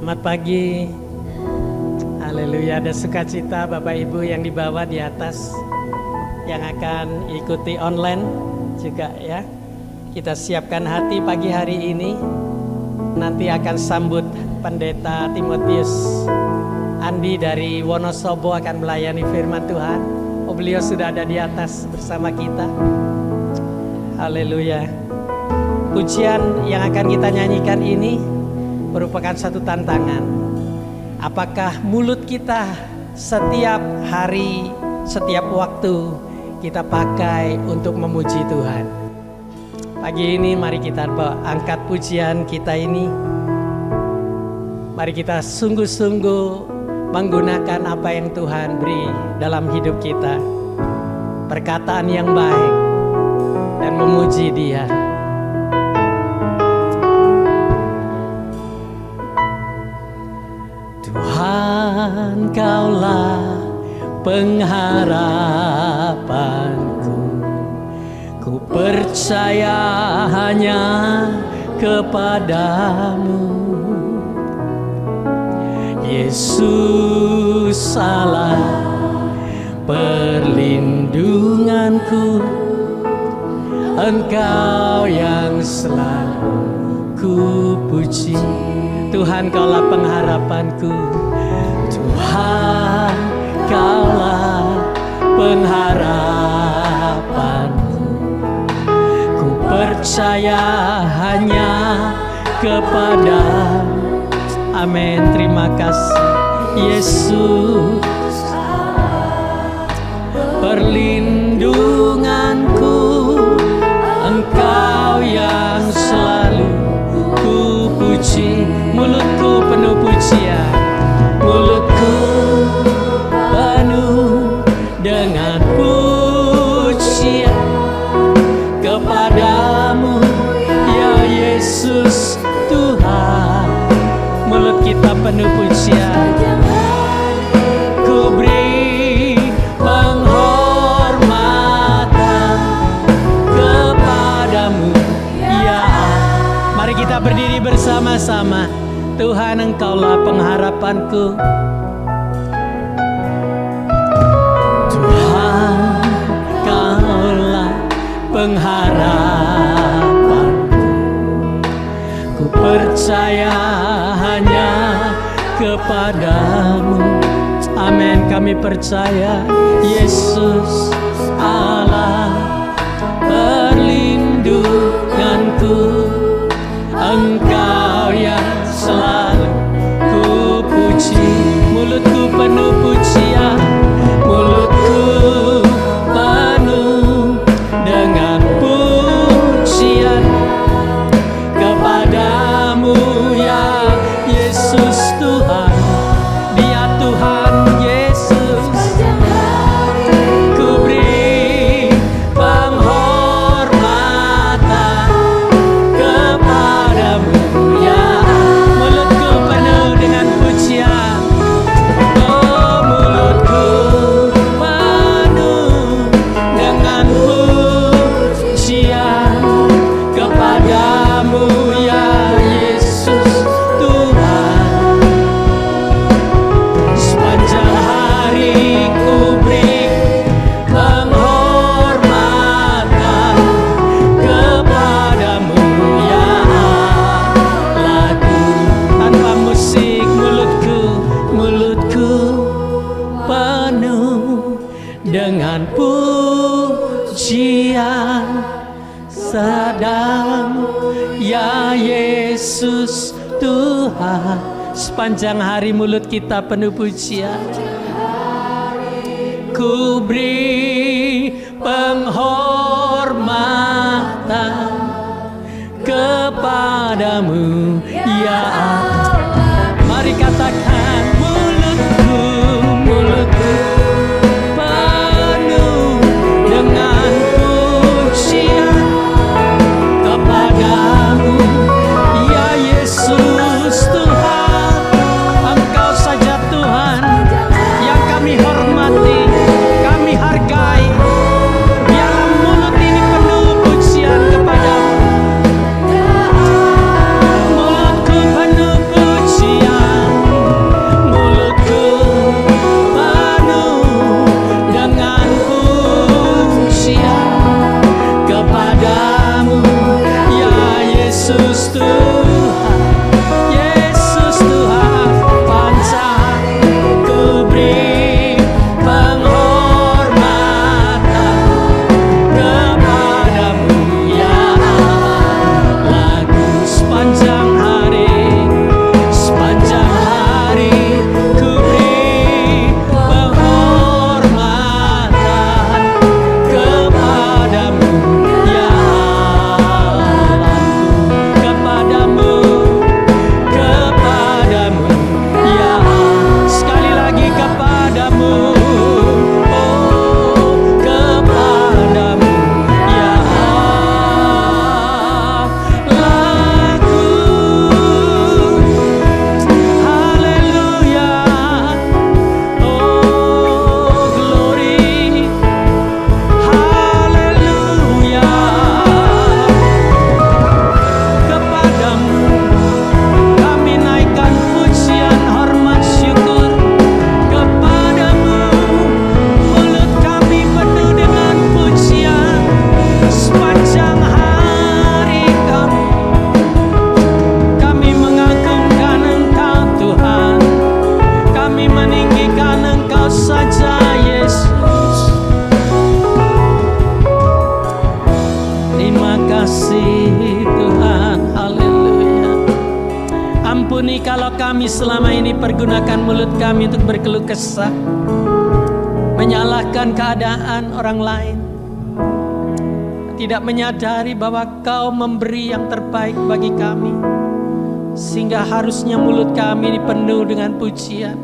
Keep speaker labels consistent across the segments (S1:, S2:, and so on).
S1: Selamat pagi. Haleluya, ada sukacita Bapak Ibu yang dibawa di atas, yang akan ikuti online juga ya. Kita siapkan hati pagi hari ini. Nanti akan sambut Pendeta Timotius Andi dari Wonosobo akan melayani firman Tuhan. Oh, beliau sudah ada di atas bersama kita. Haleluya. Pujian yang akan kita nyanyikan ini merupakan satu tantangan. Apakah mulut kita setiap hari, setiap waktu kita pakai untuk memuji Tuhan? Pagi ini mari kita angkat pujian kita ini. Mari kita sungguh-sungguh menggunakan apa yang Tuhan beri dalam hidup kita. Perkataan yang baik dan memuji Dia. Tuhan, Kaulah pengharapanku. Ku percaya hanya kepadamu, Yesus Allah perlindunganku. Engkau yang selalu ku puji. Tuhan, Kaulah pengharapanku. Tuhan, Kaulah pengharapanku. Ku percaya hanya kepada-Mu. Amin. Terima kasih Yesus, perlindunganku. Engkau yang selalu ku puji. Mulutku penuh pujian, mulutku penuh dengan pujian kepadamu ya Yesus Tuhan. Mulut kita penuh pujian. Ku beri penghormatan kepadamu ya. Mari kita berdiri bersama-sama. Tuhan, Engkaulah pengharapanku. Tuhan, Kaulah pengharapanku. Ku percaya hanya kepadamu. Amin. Kami percaya Yesus Allah perlindunganku. Engkau yang selalu ku puji. Mulutku penuh pujian, mulutku penuh dengan pujian kepadamu ya Yesus Tuhan. Dia Tuhan Yesus. Ku beri penghormatan kepadamu ya. Mulutku penuh dengan pujian. Oh, mulutku penuh dengan pujian kepadamu ya Yesus Tuhan. Sepanjang hari ku beri penghormatan kepadamu ya Allahku. Tanpa musik mulutku penuh dengan pujian sedang ya Yesus Tuhan. Sepanjang hari mulut kita penuh pujian. Ku beri penghormatan kepadamu ya Allah. Mari katakan mulutku penuh dengan pujian kepadamu ya Yesus Tuhan. Engkau saja Tuhan yang kami hormati, kami hargai. Biarlah Ampuni kalau kami selama ini pergunakan mulut kami untuk berkeluh kesah, menyalahkan keadaan orang lain, tidak menyadari bahwa Kau memberi yang terbaik bagi kami, sehingga harusnya mulut kami dipenuh dengan pujian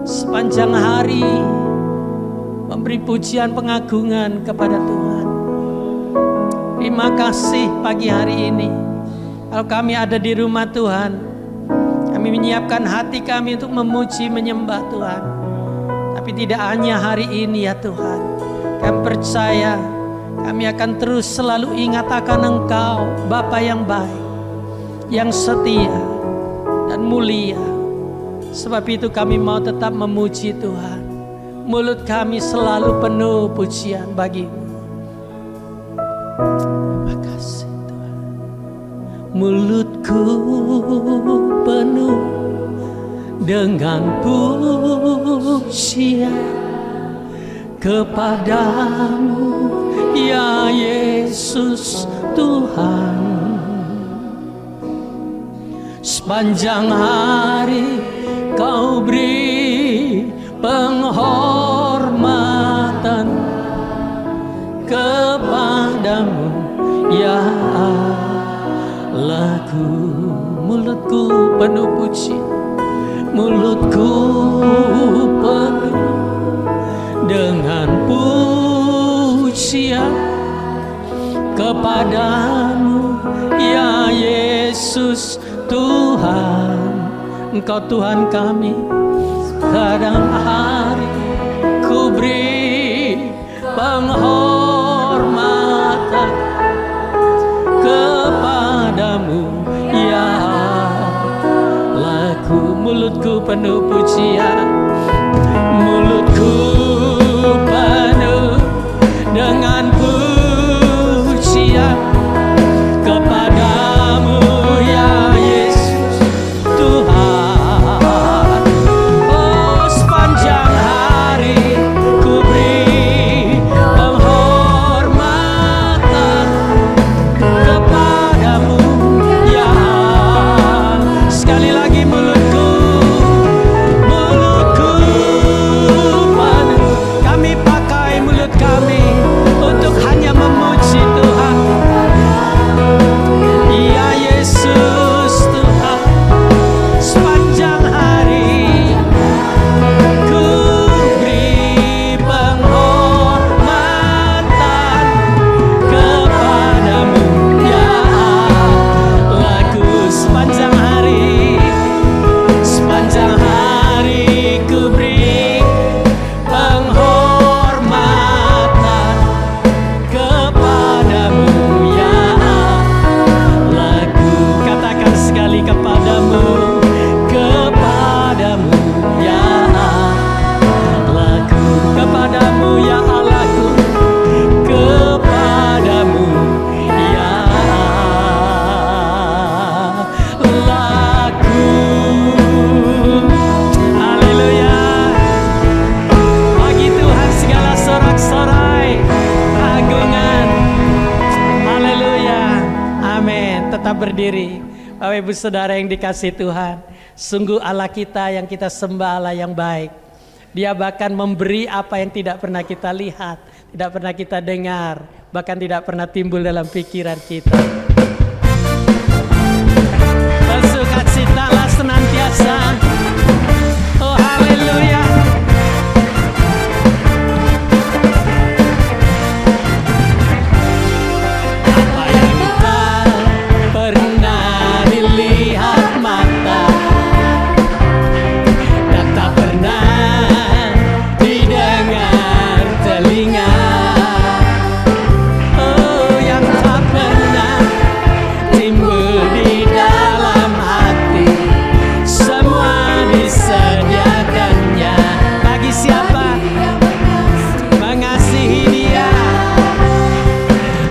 S1: sepanjang hari, memberi pujian pengagungan kepada Tuhan. Terima kasih pagi hari ini. Kalau kami ada di rumah Tuhan, kami menyiapkan hati kami untuk memuji menyembah Tuhan. Tapi tidak hanya hari ini ya Tuhan, kami percaya kami akan terus selalu ingat akan Engkau, Bapa yang baik, yang setia dan mulia. Sebab itu kami mau tetap memuji Tuhan. Mulut kami selalu penuh pujian bagi-Mu. Terima kasih Tuhan. Mulutku penuh dengan pujian kepadamu ya Yesus Tuhan. Sepanjang hari Kau beri penghormatan kepadamu ya Allahku. Mulutku penuh puji, mulutku penuh dengan pujian kepadamu ya Yesus Tuhan. Engkau Tuhan kami. Kadang hari ku beri penghormatan kepadamu ya Allahku. Mulutku penuh pujian, mulutku penuh dengan pujian kepadamu ya Yesus Tuhan. Oh, sepanjang hari ku beri penghormatan kepadamu ya. Sekali lagi mulutku penuh. Kami pakai mulut kami untuk hanya memuji Tuhan ya Yesus Tuhan. Sepanjang hari ku beri penghormatan kepadamu ya Allahku. Sepanjang hari ku beri penghormatan kepadamu ya Allahku. Katakan sekali, kepadamu ya Allahku, kepadamu ya Allahku, kepadamu ya Allahku. Haleluya. Bagi Tuhan segala sorak-sorai agungan. Haleluya. Amin. Tetap berdiri. Bapak Ibu Saudara yang dikasihi Tuhan, sungguh Allah kita yang kita sembah Allah yang baik. Dia bahkan memberi apa yang tidak pernah kita lihat, tidak pernah kita dengar, bahkan tidak pernah timbul dalam pikiran kita. Bersukacitalah senantiasa. Oh haleluya. Apa yang tak pernah dilihat mata dan tak pernah didengar telinga, oh yang tak pernah timbul di dalam hati, semua disediakannya bagi siapa mengasihi Dia.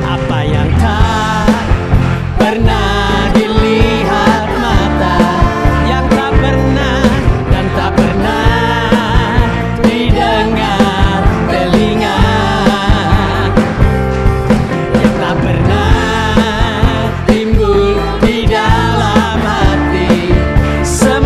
S1: Apa yang tak pernah dilihat mata, yang tak pernah dan tak pernah didengar telinga, yang tak pernah timbul di dalam hati, semua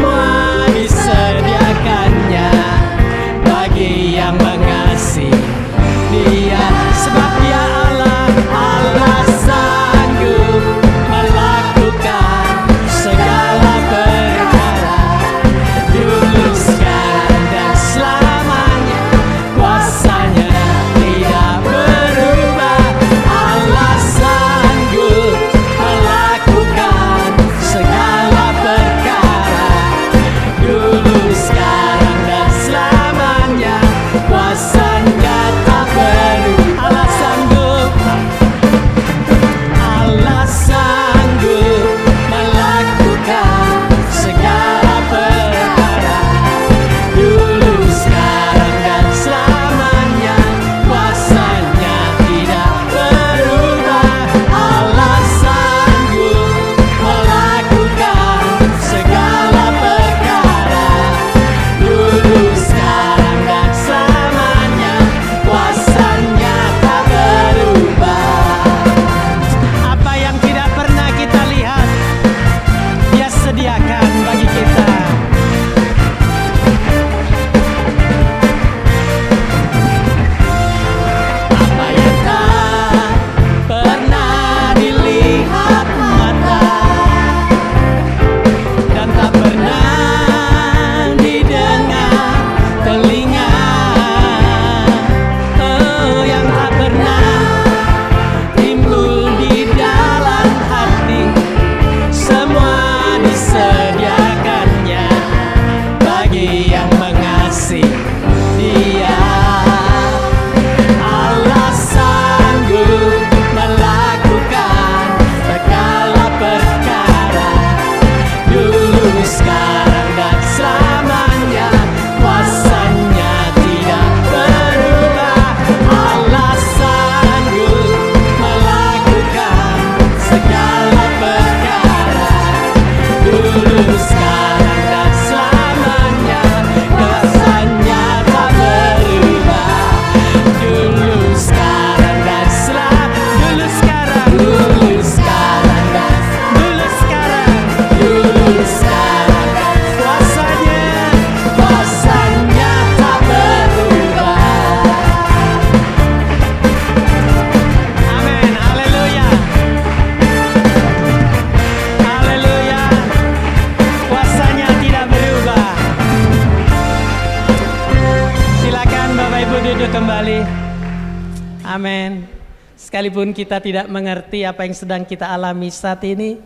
S1: Sekalipun kita tidak mengerti apa yang sedang kita alami saat ini,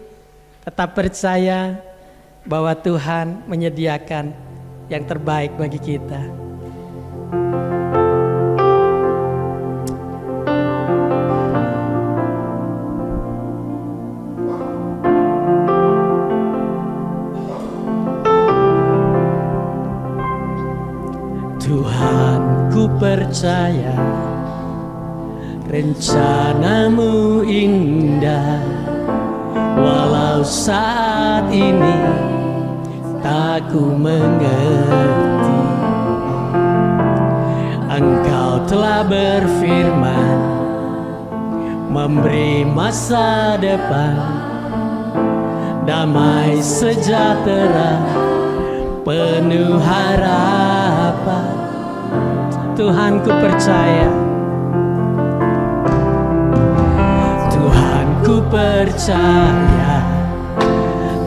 S1: tetap percaya bahwa Tuhan menyediakan yang terbaik bagi kita. Tuhan, ku percaya rencanamu indah, walau saat ini tak ku mengerti. Engkau telah berfirman, memberi masa depan, damai sejahtera, penuh harapan. Tuhan, ku percaya. Tuhan, ku percaya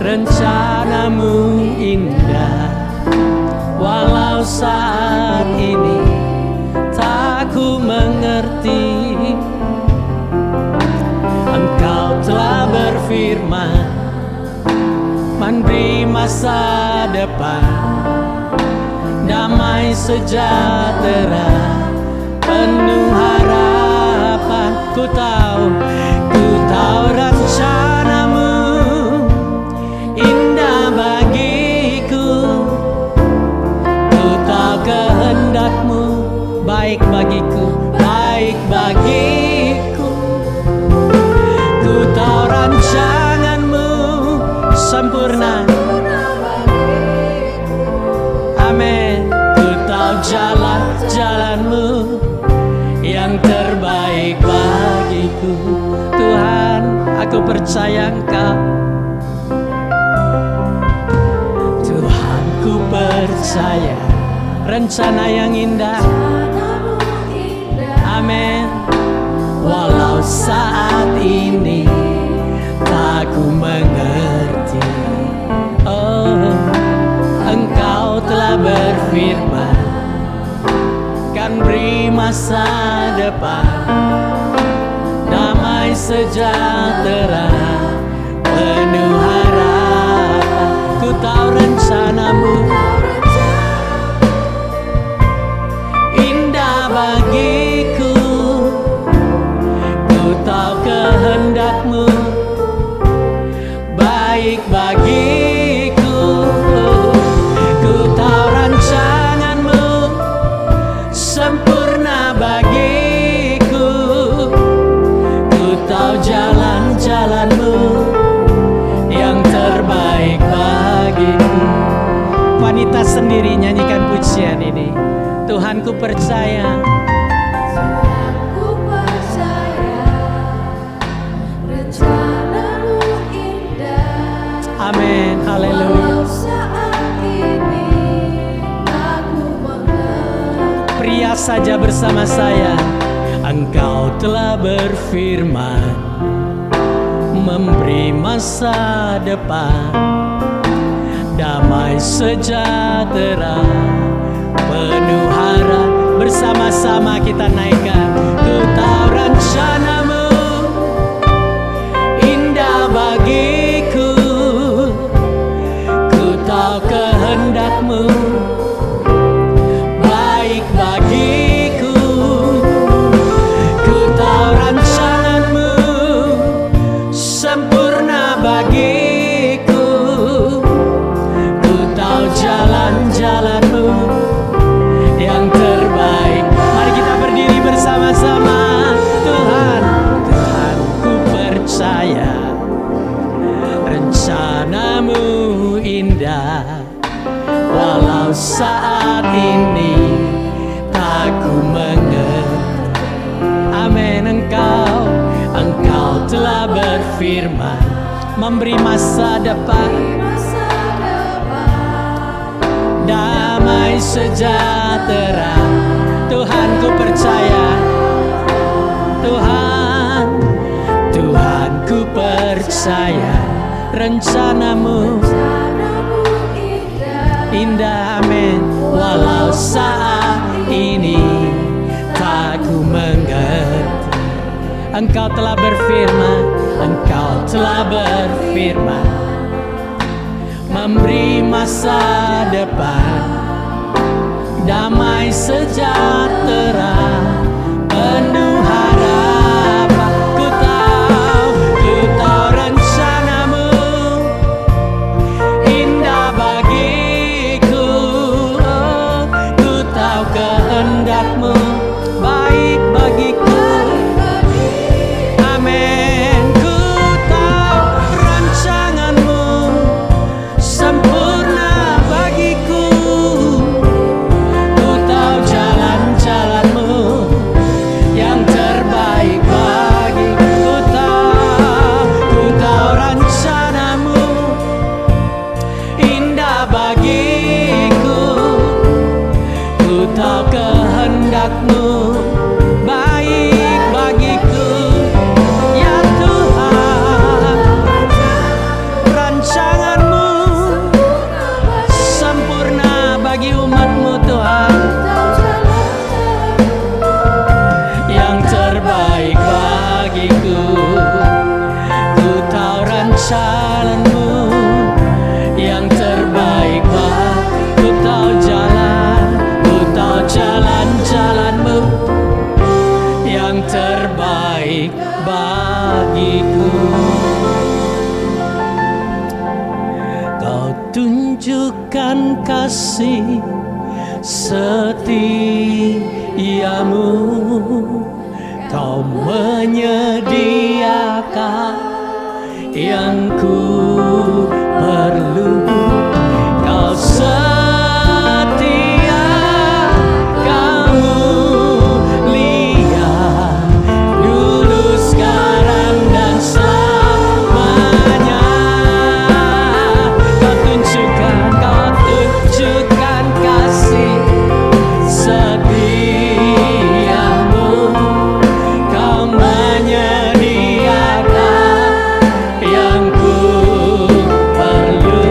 S1: rencanamu indah, walau saat ini tak ku mengerti. Engkau telah berfirman, memberi masa depan, damai sejahtera, penuh harapan. Ku tahu rencanamu indah bagiku. Ku tahu kehendakmu baik bagiku, baik bagiku. Ku tahu rancanganmu sempurna. Amin. Ku tahu jalan-jalanmu yang terbaik bagiku. Tuhan, aku percaya Engkau. Tuhan, ku percaya rencana yang indah. Amin. Walau saat ini tak ku mengerti. Oh, Engkau telah berfirman, kan beri masa depan, damai sejahtera, penuh harapan. Ku tahu rencanamu indah bagiku. Ku tahu kehendakmu baik bagiku. Ku tahu rancanganmu sempurna bagiku. Ku tahu jalan-jalanmu yang terbaik bagiku. Wanita sendiri nyanyikan pujian ini. Tuhan, ku percaya.
S2: Ku percaya rencanamu indah.
S1: Amin, haleluya.
S2: Walau saat ini aku mengerti.
S1: Pria saja bersama saya. Engkau telah berfirman, memberi masa depan, damai sejahtera, penuh harap. Bersama-sama kita naikkan. Ku tahu rencanamu indah bagiku. Ku tahu kehendakmu baik bagiku. Ku tahu rancanganmu sempurna bagiku. Ku tahu jalan-jalanmu yang terbaik. Mari kita berdiri bersama-sama. Tuhan, Tuhan, ku percaya rencanamu indah, walau saat ini tak ku mengerti. Amin. Engkau telah berfirman, memberi masa depan, damai sejahtera. Tuhan, ku percaya. Tuhan, Tuhan, ku percaya rencanamu indah. Amin. Walau saat ini tak ku mengerti. Engkau telah berfirman, Engkau telah berfirman, memberi masa depan, damai sejahtera, penuh harapan. Ku tahu rencanamu indah bagiku. Oh, ku tahu kehendakmu baik bagiku. Amin. Ku tahu rancanganmu sempurna bagiku. Ku tahu jalan-jalanmu yang terbaik bagiku. Ku tahu rencanamu indah bagiku. Ku tahu kehendakmu baik bagiku. Ya Tuhan, rancanganmu sempurna bagi umatmu Tuhan. Yang terbaik bagiku. Ku tahu rancanganmu yang terbaik bagiku. Ku tahu jalan-jalanmu yang terbaik bagiku. Kau tunjukkan kasih setiamu, Kau menyediakan yang ku perlu. Kau setia, Kamu lihat dulu, sekarang dan selamanya. Kau tunjukkan kasih setiamu, Kau menyediakan yang ku perlu.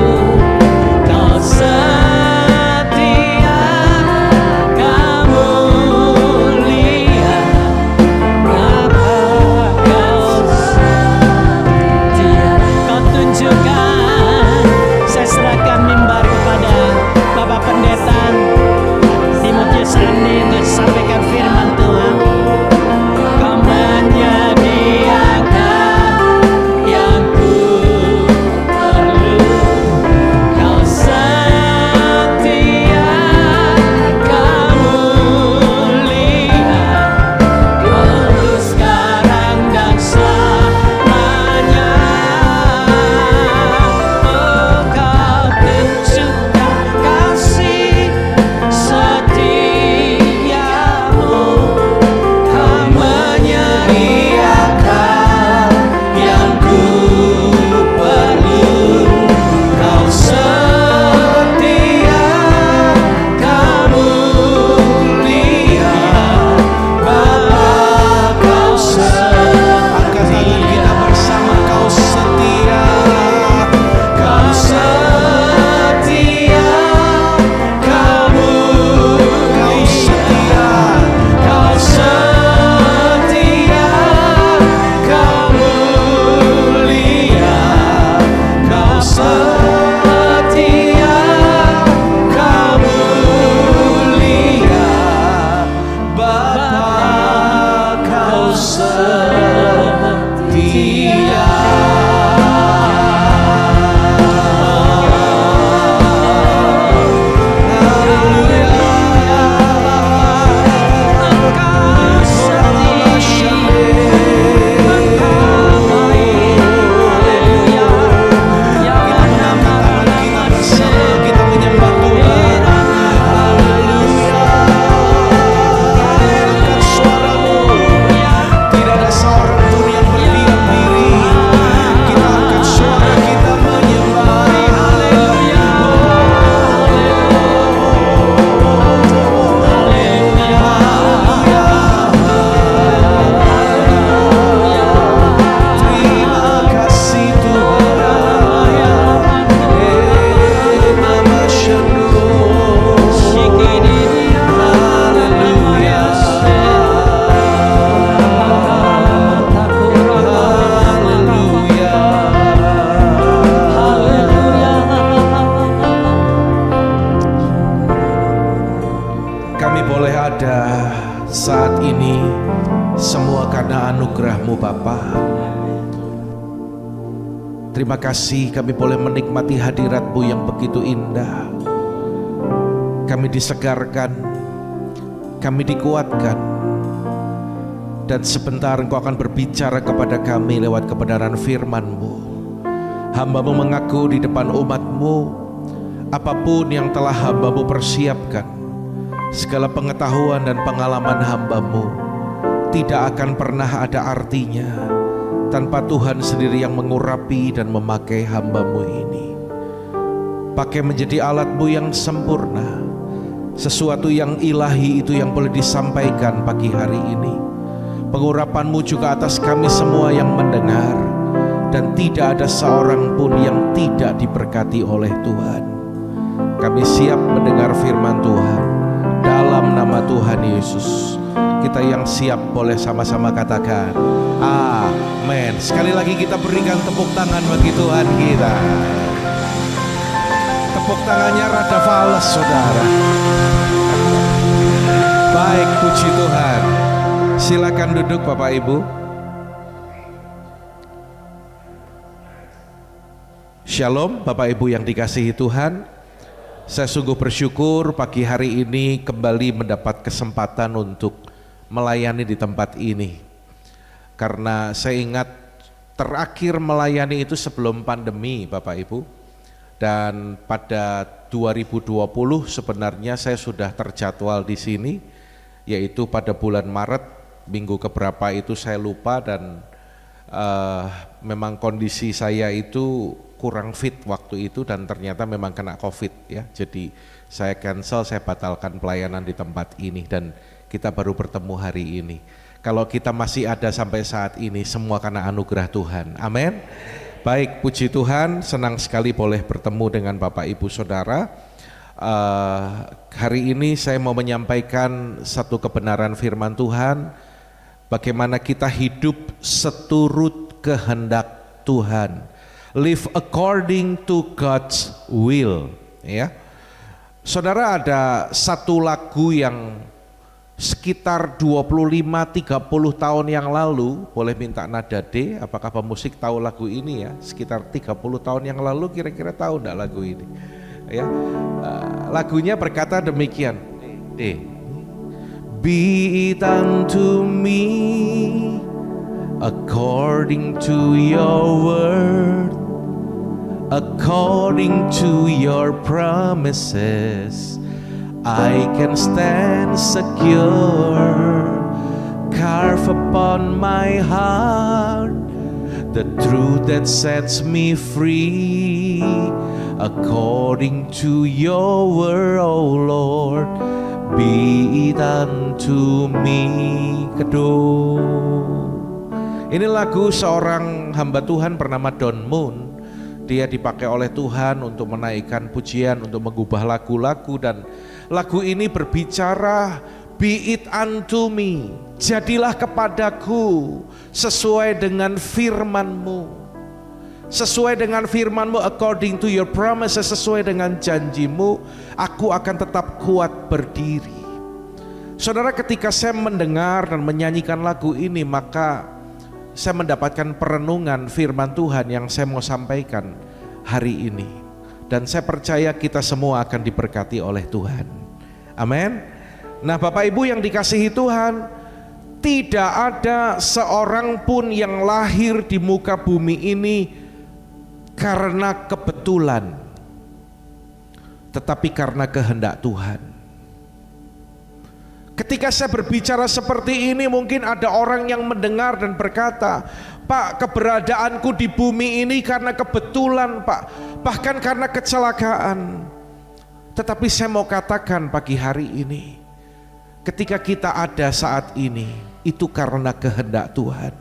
S1: Kau setia, Kamu lihat apa Kau setia. Kau tunjukkan. Saya serahkan mimbar kepada Bapak Pendeta Timotius Andi untuk sampaikan firman Tuhan. Kau menyediakan yang ku perlu. Kau setia, Kamu lihat dulu, sekarang dan selamanya. Oh, Kau tunjukkan kasih setiamu, Kau menyediakan yang ku perlu. Kau setia, Kamu lihat Bapa, Kau
S3: Angkat tangan kita bersama. Kau setia,
S1: Kau setia, Kamu
S3: Kau setia,
S1: Kau setia, Kamu lihat. Kau setia, Kamu lihat.
S3: Bapa, Kau setia. Kita menyembah Tuhan. Haleluya. Angkat suaramu. Tidak ada seorang pun yang berdiam diri. Bapa. Terima kasih kami boleh menikmati hadirat-Mu yang begitu indah. Kami disegarkan, kami dikuatkan, dan sebentar Engkau akan berbicara kepada kami lewat kebenaran firman-Mu. Hamba-Mu mengaku di depan umat-Mu, apapun yang telah hamba-Mu persiapkan, segala pengetahuan dan pengalaman hamba-Mu tidak akan pernah ada artinya tanpa Tuhan sendiri yang mengurapi dan memakai hamba-Mu ini. Pakai menjadi alat-Mu yang sempurna, sesuatu yang ilahi itu yang boleh disampaikan pagi hari ini. Pengurapan-Mu juga atas kami semua yang mendengar, dan tidak ada seorang pun yang tidak diberkati oleh Tuhan. Kami siap mendengar firman Tuhan dalam nama Tuhan Yesus. Kita yang siap boleh sama-sama katakan amin. Sekali lagi kita berikan tepuk tangan bagi Tuhan kita. Tepuk tangannya rada fales, saudara. Baik, puji Tuhan. Silakan duduk Bapak Ibu. Shalom Bapak Ibu yang dikasihi Tuhan. Saya sungguh bersyukur pagi hari ini kembali mendapat kesempatan untuk melayani di tempat ini. Karena saya ingat terakhir melayani itu sebelum pandemi Bapak Ibu. Dan pada 2020 sebenarnya saya sudah terjadwal di sini, yaitu pada bulan Maret, minggu keberapa itu saya lupa, dan memang kondisi saya itu kurang fit waktu itu dan ternyata memang kena COVID ya. Jadi saya cancel, saya batalkan pelayanan di tempat ini dan kita baru bertemu hari ini. Kalau kita masih ada sampai saat ini, semua karena anugerah Tuhan. Amin. Baik, puji Tuhan, senang sekali boleh bertemu dengan Bapak Ibu Saudara. Hari ini saya mau menyampaikan satu kebenaran firman Tuhan, bagaimana kita hidup seturut kehendak Tuhan. Live according to God's will. Ya, saudara, ada satu lagu yang sekitar 25-30 tahun yang lalu, boleh minta nada D, apakah pemusik tahu lagu ini ya? Sekitar 30 tahun yang lalu kira-kira tahu enggak lagu ini? Ya, lagunya berkata demikian, D. Be it unto me according to your word, according to your promises, I can stand secure. Carve upon my heart the truth that sets me free. According to your word, O Lord, be it unto me. Kedua, ini lagu seorang hamba Tuhan bernama Don Moon. Dia dipakai oleh Tuhan untuk menaikkan pujian, untuk mengubah lagu-lagu, dan lagu ini berbicara, be it unto me, jadilah kepadaku sesuai dengan firman-Mu, sesuai dengan firman-Mu, according to your promises, sesuai dengan janji-Mu, aku akan tetap kuat berdiri. Saudara, ketika saya mendengar dan menyanyikan lagu ini, maka saya mendapatkan perenungan firman Tuhan yang saya mau sampaikan hari ini. Dan saya percaya kita semua akan diberkati oleh Tuhan. Amin. Nah, Bapak Ibu yang dikasihi Tuhan, tidak ada seorang pun yang lahir di muka bumi ini karena kebetulan, tetapi karena kehendak Tuhan. Ketika saya berbicara seperti ini, mungkin ada orang yang mendengar dan berkata, Pak, keberadaanku di bumi ini karena kebetulan, Pak, bahkan karena kecelakaan. Tetapi saya mau katakan pagi hari ini, ketika kita ada saat ini, itu karena kehendak Tuhan.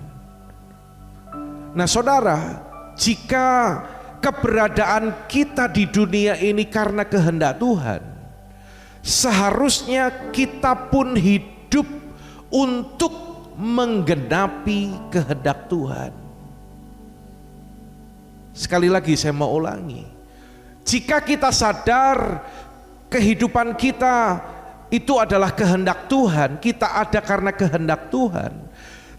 S3: Nah saudara, jika keberadaan kita di dunia ini karena kehendak Tuhan, seharusnya kita pun hidup untuk menggenapi kehendak Tuhan. Sekali lagi saya mau ulangi, jika kita sadar kehidupan kita itu adalah kehendak Tuhan, kita ada karena kehendak Tuhan,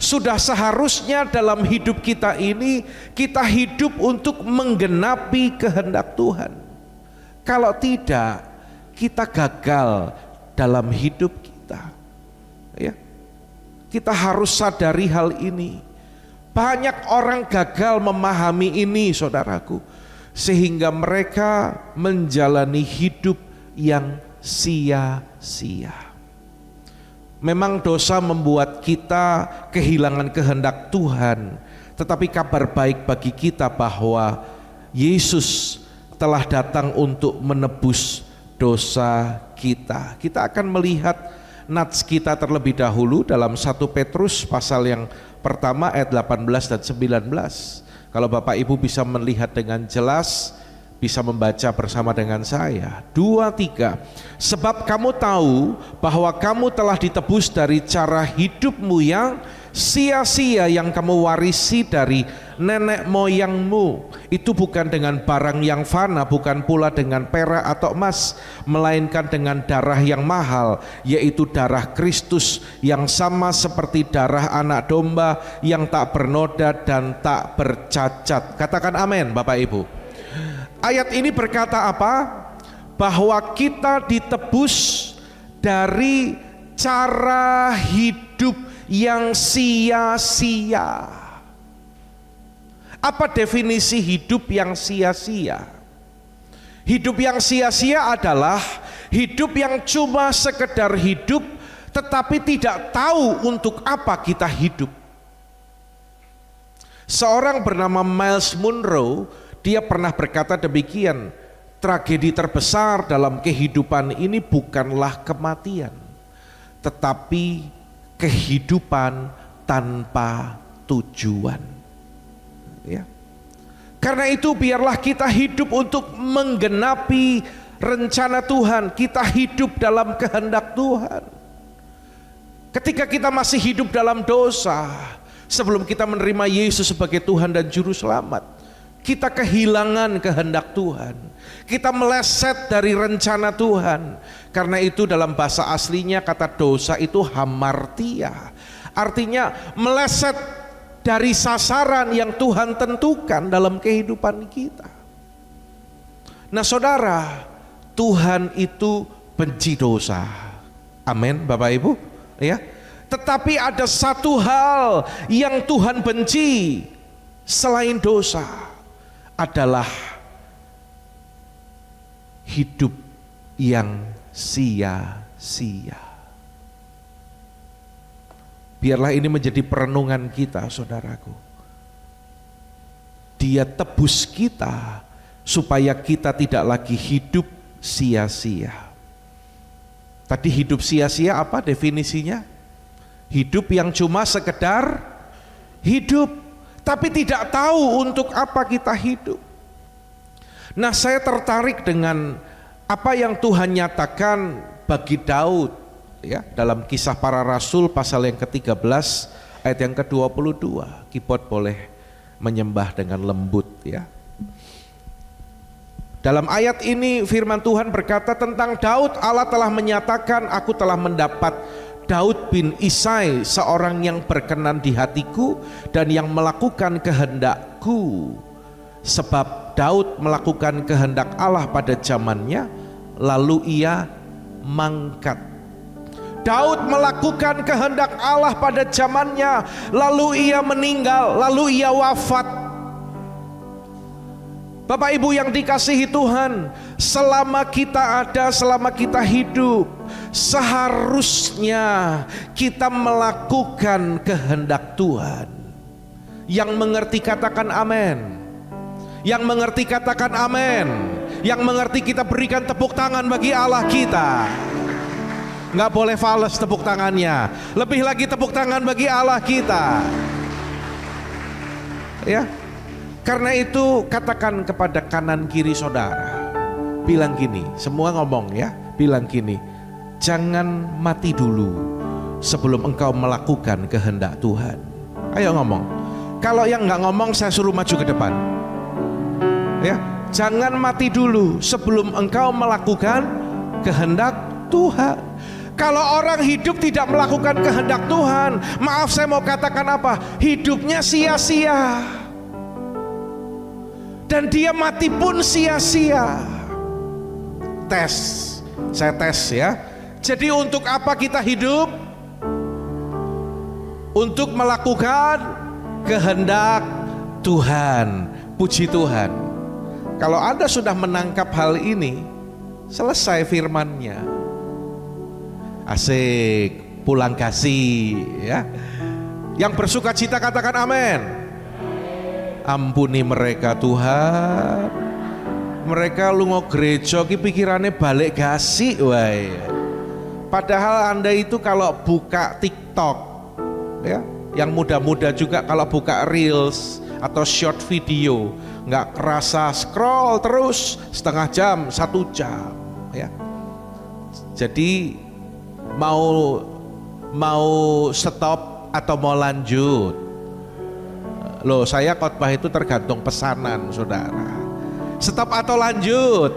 S3: Sudah seharusnya dalam hidup kita ini kita hidup untuk menggenapi kehendak Tuhan. Kalau tidak, kita gagal dalam hidup kita. Ya. Kita harus sadari hal ini. Banyak orang gagal memahami ini, saudaraku, sehingga mereka menjalani hidup yang sia-sia. Memang dosa membuat kita kehilangan kehendak Tuhan, tetapi kabar baik bagi kita bahwa Yesus telah datang untuk menebus dosa kita. Kita akan melihat nats kita terlebih dahulu dalam 1 Petrus pasal yang pertama ayat 18 dan 19. Kalau Bapak Ibu bisa melihat dengan jelas, bisa membaca bersama dengan saya. 2, 3. Sebab kamu tahu bahwa kamu telah ditebus dari cara hidupmu yang sia-sia yang kamu warisi dari nenek moyangmu. Itu bukan dengan barang yang fana, bukan pula dengan perak atau emas, melainkan dengan darah yang mahal, yaitu darah Kristus yang sama seperti darah anak domba yang tak bernoda dan tak bercacat. Katakan amin, Bapak Ibu. Ayat ini berkata apa? Bahwa kita ditebus dari cara hidup yang sia-sia. Apa definisi hidup yang sia-sia? Hidup yang sia-sia adalah hidup yang cuma sekedar hidup, tetapi tidak tahu untuk apa kita hidup. Seorang bernama Myles Munroe, dia pernah berkata demikian, tragedi terbesar dalam kehidupan ini bukanlah kematian, tetapi kehidupan tanpa tujuan. Ya. Karena itu biarlah kita hidup untuk menggenapi rencana Tuhan. Kita hidup dalam kehendak Tuhan. Ketika kita masih hidup dalam dosa, sebelum kita menerima Yesus sebagai Tuhan dan Juru Selamat, kita kehilangan kehendak Tuhan. Kita meleset dari rencana Tuhan. Karena itu dalam bahasa aslinya kata dosa itu hamartia. Artinya meleset dari sasaran yang Tuhan tentukan dalam kehidupan kita. Nah saudara, Tuhan itu benci dosa. Amin Bapak Ibu. Ya. Tetapi ada satu hal yang Tuhan benci selain dosa, adalah hidup yang sia-sia. Biarlah ini menjadi perenungan kita, saudaraku. Dia tebus kita supaya kita tidak lagi hidup sia-sia. Tadi hidup sia-sia apa definisinya? Hidup yang cuma sekedar hidup, tapi tidak tahu untuk apa kita hidup. Nah, saya tertarik dengan apa yang Tuhan nyatakan bagi Daud ya, dalam Kisah Para Rasul pasal yang ke-13 ayat yang ke-22. Keyboard boleh menyembah dengan lembut ya. Dalam ayat ini firman Tuhan berkata tentang Daud, Allah telah menyatakan, aku telah mendapat Daud bin Isai, seorang yang berkenan di hatiku dan yang melakukan kehendakku. Sebab Daud melakukan kehendak Allah pada zamannya, lalu ia mangkat. Daud melakukan kehendak Allah pada zamannya, lalu ia meninggal, lalu ia wafat. Bapak Ibu yang dikasihi Tuhan, selama kita ada, selama kita hidup, seharusnya kita melakukan kehendak Tuhan. Yang mengerti katakan amin. Yang mengerti katakan amin. Yang mengerti kita berikan tepuk tangan bagi Allah kita. Nggak boleh fales tepuk tangannya. Lebih lagi tepuk tangan bagi Allah kita. Ya. Karena itu katakan kepada kanan kiri saudara, bilang gini, semua ngomong ya, bilang gini, jangan mati dulu sebelum engkau melakukan kehendak Tuhan. Ayo ngomong. Kalau yang nggak ngomong saya suruh maju ke depan. Ya, jangan mati dulu sebelum engkau melakukan kehendak Tuhan. Kalau orang hidup tidak melakukan kehendak Tuhan, maaf saya mau katakan apa? Hidupnya sia-sia. Dan dia mati pun sia-sia. Tes, saya tes ya. Jadi untuk apa kita hidup? Untuk melakukan kehendak Tuhan. Puji Tuhan. Kalau Anda sudah menangkap hal ini, selesai firman-Nya. Asik, pulang kasih ya. Yang bersuka cita katakan amin. Ampuni mereka Tuhan. Mereka lungo gereja ki pikirannya balik kasih wae. Padahal Anda itu kalau buka TikTok ya, yang muda-muda juga kalau buka Reels atau short video, nggak kerasa scroll terus setengah jam, 1 jam ya. Jadi mau stop atau mau lanjut? Loh, saya khotbah itu tergantung pesanan saudara. Stop atau lanjut?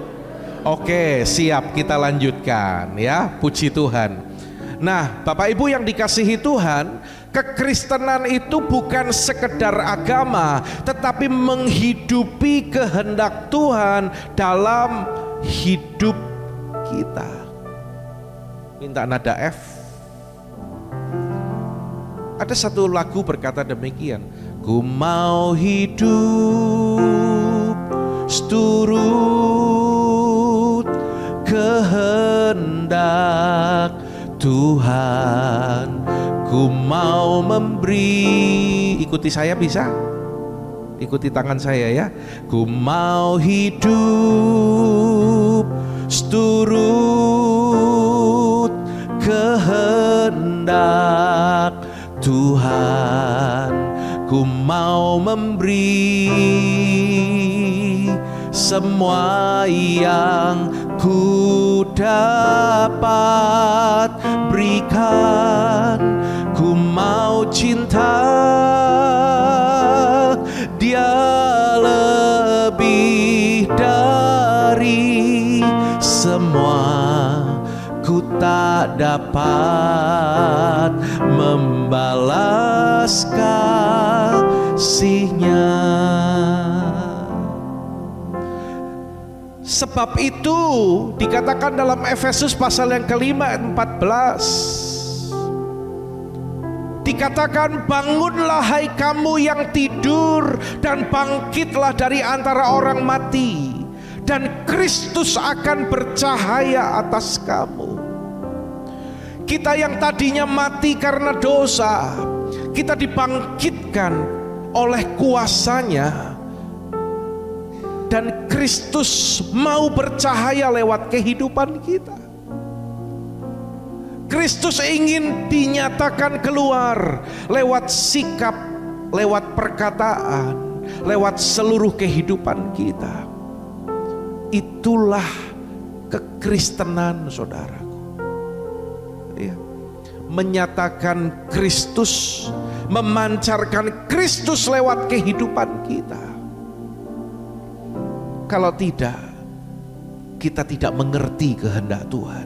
S3: Oke, siap, kita lanjutkan ya. Puji Tuhan. Nah, Bapak Ibu yang dikasihi Tuhan, kekristenan itu bukan sekedar agama, tetapi menghidupi kehendak Tuhan dalam hidup kita. Minta nada F. Ada satu lagu berkata demikian, ku mau hidup seturut kehendak Tuhan, ku mau memberi. Ikuti saya bisa? Ikuti tangan saya ya. Ku mau hidup seturut kehendak Tuhan, ku mau memberi semua yang ku dapat berikan. Ku mau cinta Dia lebih dari semua. Ku tak dapat membalas kasih-Nya. Sebab itu dikatakan dalam Efesus pasal yang kelima 14, dikatakan bangunlah hai kamu yang tidur dan bangkitlah dari antara orang mati, dan Kristus akan bercahaya atas kamu. Kita yang tadinya mati karena dosa, kita dibangkitkan oleh kuasa-Nya, dan Kristus mau bercahaya lewat kehidupan kita. Kristus ingin dinyatakan keluar lewat sikap, lewat perkataan, lewat seluruh kehidupan kita. Itulah kekristenan saudaraku ya. Menyatakan Kristus, memancarkan Kristus lewat kehidupan kita. Kalau tidak, kita tidak mengerti kehendak Tuhan.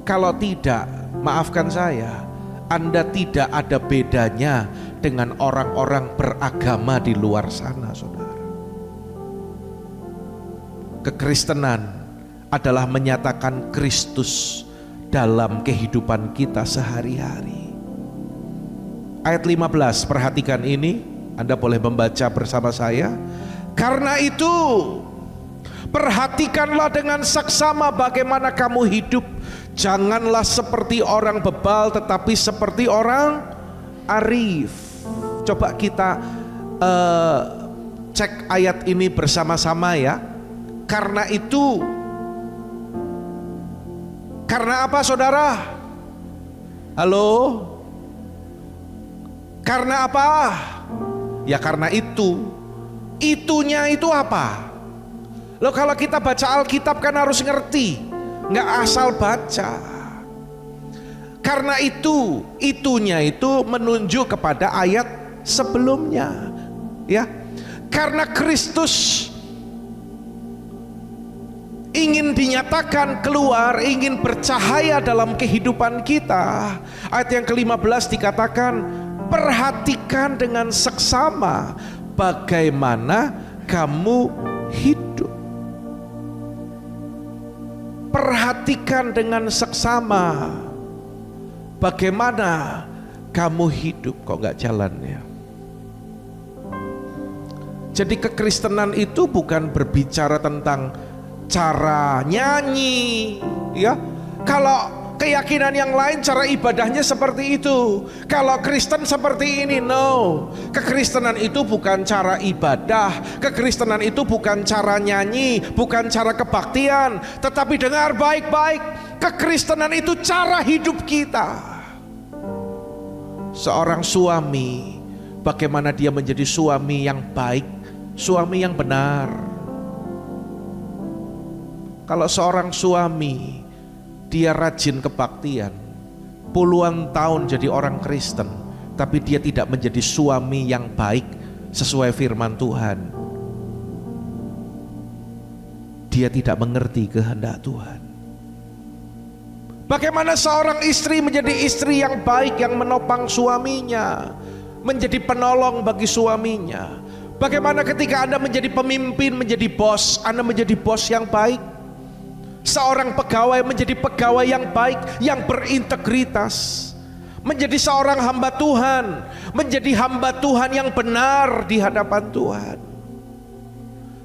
S3: Kalau tidak, maafkan saya, Anda tidak ada bedanya dengan orang-orang beragama di luar sana saudara. Kekristenan adalah menyatakan Kristus dalam kehidupan kita sehari-hari. Ayat 15, perhatikan ini, Anda boleh membaca bersama saya. Karena itu, perhatikanlah dengan saksama bagaimana kamu hidup. Janganlah seperti orang bebal, tetapi seperti orang arif. Coba kita cek ayat ini bersama-sama ya. Karena itu, karena apa saudara? Halo? Karena apa? Ya karena itu. Itunya itu apa? Loh, kalau kita baca Alkitab kan harus ngerti, nggak asal baca. Karena itu, itunya itu menunjuk kepada ayat sebelumnya, ya. Karena Kristus ingin dinyatakan keluar, ingin bercahaya dalam kehidupan kita. Ayat yang ke-15 dikatakan, perhatikan dengan seksama bagaimana kamu hidup. Perhatikan dengan seksama bagaimana kamu hidup. Kok gak jalan ya? Jadi kekristenan itu bukan berbicara tentang cara nyanyi, ya. Kalau keyakinan yang lain cara ibadahnya seperti itu. Kalau Kristen seperti ini, no. Kekristenan itu bukan cara ibadah, kekristenan itu bukan cara nyanyi, bukan cara kebaktian, tetapi dengar baik-baik, kekristenan itu cara hidup kita. Seorang suami, bagaimana dia menjadi suami yang baik, suami yang benar. Kalau seorang suami dia rajin kebaktian, puluhan tahun jadi orang Kristen, tapi dia tidak menjadi suami yang baik sesuai firman Tuhan, dia tidak mengerti kehendak Tuhan. Bagaimana seorang istri menjadi istri yang baik, yang menopang suaminya, menjadi penolong bagi suaminya. Bagaimana ketika Anda menjadi pemimpin, menjadi bos, Anda menjadi bos yang baik. Seorang pegawai menjadi pegawai yang baik, yang berintegritas. Menjadi seorang hamba Tuhan, menjadi hamba Tuhan yang benar di hadapan Tuhan.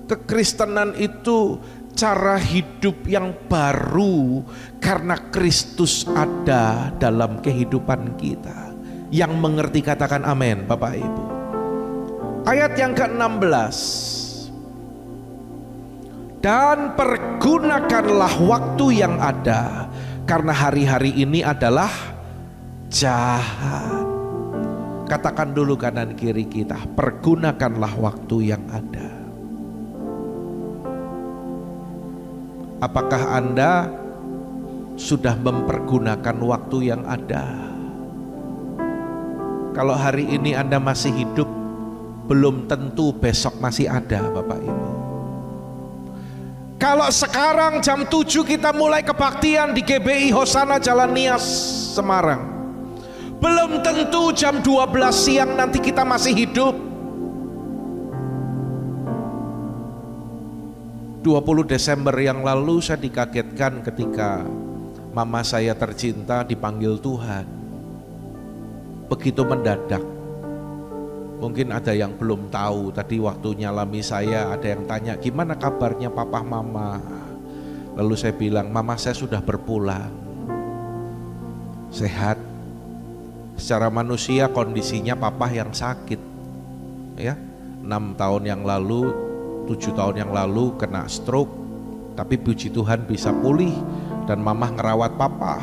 S3: Kekristenan itu cara hidup yang baru karena Kristus ada dalam kehidupan kita. Yang mengerti katakan amin, Bapak Ibu. Ayat yang ke-16. Dan pergunakanlah waktu yang ada, karena hari-hari ini adalah jahat. Katakan dulu kanan kiri kita, pergunakanlah waktu yang ada. Apakah Anda sudah mempergunakan waktu yang ada? Kalau hari ini Anda masih hidup, belum tentu besok masih ada, Bapak Ibu. Kalau sekarang jam 7 kita mulai kebaktian di GBI Hosana Jalan Nias Semarang, belum tentu jam 12 siang nanti kita masih hidup. 20 Desember yang lalu saya dikagetkan ketika mama saya tercinta dipanggil Tuhan. Begitu mendadak. Mungkin ada yang belum tahu, tadi waktu nyalami saya ada yang tanya, gimana kabarnya papa mama? Lalu saya bilang, mama saya sudah berpulang, sehat. Secara manusia kondisinya papa yang sakit, ya, 6 tahun yang lalu, 7 tahun yang lalu kena stroke, tapi puji Tuhan bisa pulih dan mama ngerawat papa.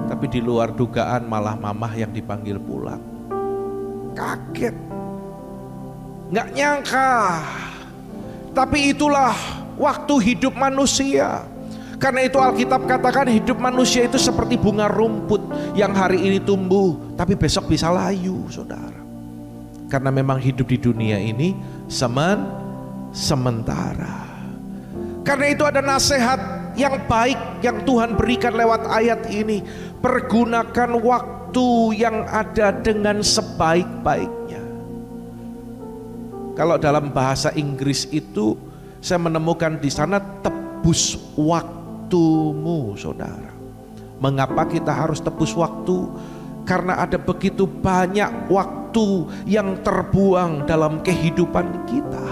S3: Tapi di luar dugaan malah mama yang dipanggil pulang. Kaget, nggak nyangka. Tapi itulah waktu hidup manusia. Karena itu Alkitab katakan hidup manusia itu seperti bunga rumput yang hari ini tumbuh tapi besok bisa layu, saudara. Karena memang hidup di dunia ini sementara. Karena itu ada nasihat yang baik yang Tuhan berikan lewat ayat ini. Pergunakan waktu yang ada dengan sebaik-baiknya. Kalau dalam bahasa Inggris itu saya menemukan di sana tebus waktumu, saudara. Mengapa kita harus tebus waktu? Karena ada begitu banyak waktu yang terbuang dalam kehidupan kita.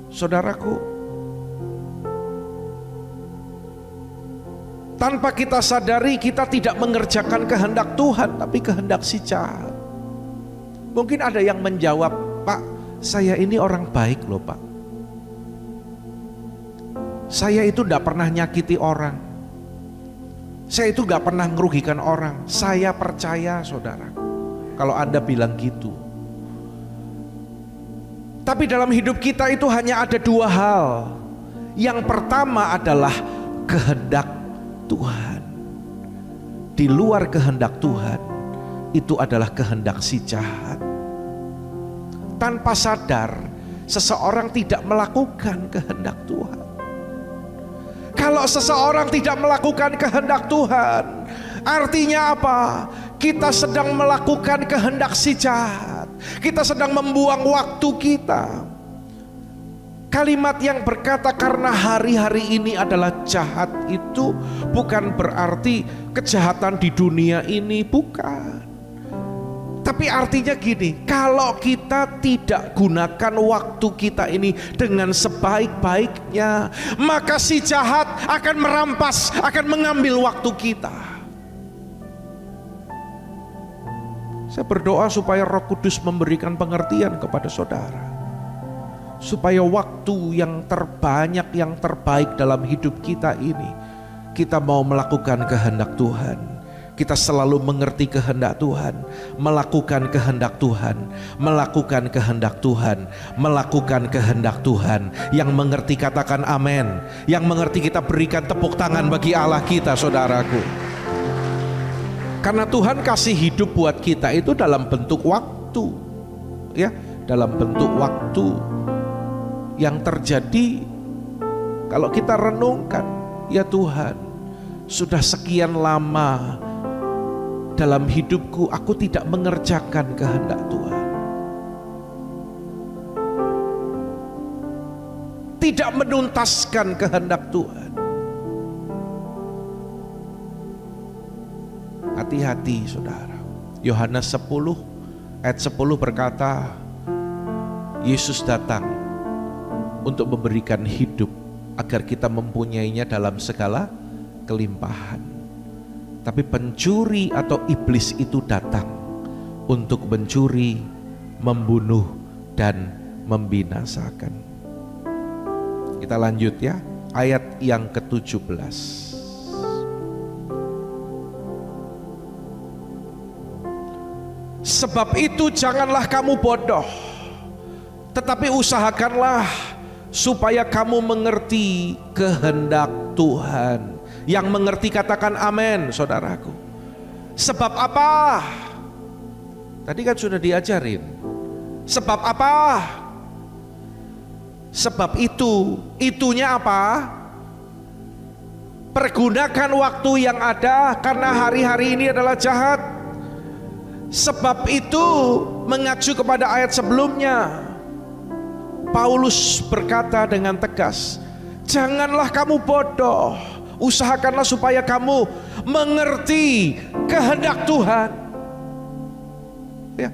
S3: Saudaraku, tanpa kita sadari kita tidak mengerjakan kehendak Tuhan, tapi kehendak si jahat. Mungkin ada yang menjawab, Pak, saya ini orang baik loh Pak. Saya itu tidak pernah nyakiti orang. Saya itu gak pernah merugikan orang. Saya percaya, saudara, kalau Anda bilang gitu. Tapi dalam hidup kita itu hanya ada 2 hal. Yang pertama adalah kehendak Tuhan. Di luar kehendak Tuhan itu adalah kehendak si jahat. Tanpa sadar seseorang tidak melakukan kehendak Tuhan. Kalau seseorang tidak melakukan kehendak Tuhan, artinya apa? Kita sedang melakukan kehendak si jahat. Kita sedang membuang waktu kita. Kalimat yang berkata karena hari-hari ini adalah jahat itu bukan berarti kejahatan di dunia ini, bukan. Tapi artinya gini, kalau kita tidak gunakan waktu kita ini dengan sebaik-baiknya, maka si jahat akan merampas, akan mengambil waktu kita. Saya berdoa supaya Roh Kudus memberikan pengertian kepada saudara, supaya waktu yang terbanyak, yang terbaik dalam hidup kita ini, kita mau melakukan kehendak Tuhan. Kita selalu mengerti kehendak Tuhan, melakukan kehendak Tuhan, melakukan kehendak Tuhan, melakukan kehendak Tuhan. Yang mengerti katakan amin. Yang mengerti kita berikan tepuk tangan bagi Allah kita, saudaraku. Karena Tuhan kasih hidup buat kita itu dalam bentuk waktu, ya, dalam bentuk waktu yang terjadi. Kalau kita renungkan, ya Tuhan, sudah sekian lama dalam hidupku aku tidak mengerjakan kehendak Tuhan, tidak menuntaskan kehendak Tuhan. Hati-hati saudara. Yohanes 10 ayat 10 berkata, Yesus datang untuk memberikan hidup agar kita mempunyainya dalam segala kelimpahan. Tapi pencuri atau iblis itu datang untuk mencuri, membunuh, dan membinasakan. Kita lanjut ya, ayat yang ke-17. Sebab itu janganlah kamu bodoh, tetapi usahakanlah supaya kamu mengerti kehendak Tuhan. Yang mengerti katakan amin, saudaraku. Sebab apa? Tadi kan sudah diajarin. Sebab apa? Sebab itu. Itunya apa? Pergunakan waktu yang ada karena hari-hari ini adalah jahat. Sebab itu mengacu kepada ayat sebelumnya. Paulus berkata dengan tegas, janganlah kamu bodoh. Usahakanlah supaya kamu mengerti kehendak Tuhan. Ya.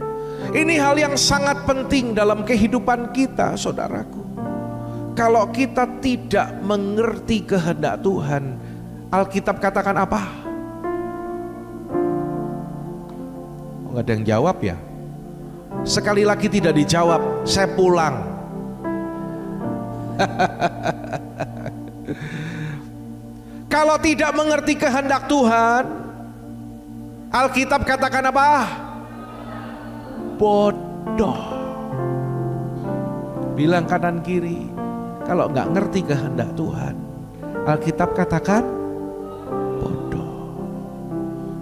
S3: Ini hal yang sangat penting dalam kehidupan kita, saudaraku. Kalau kita tidak mengerti kehendak Tuhan, Alkitab katakan apa? Oh, nggak ada yang jawab ya? Sekali lagi tidak dijawab, saya pulang. Kalau tidak mengerti kehendak Tuhan, Alkitab katakan apa? Bodoh. Bilang kanan kiri, kalau nggak ngerti kehendak Tuhan, Alkitab katakan bodoh.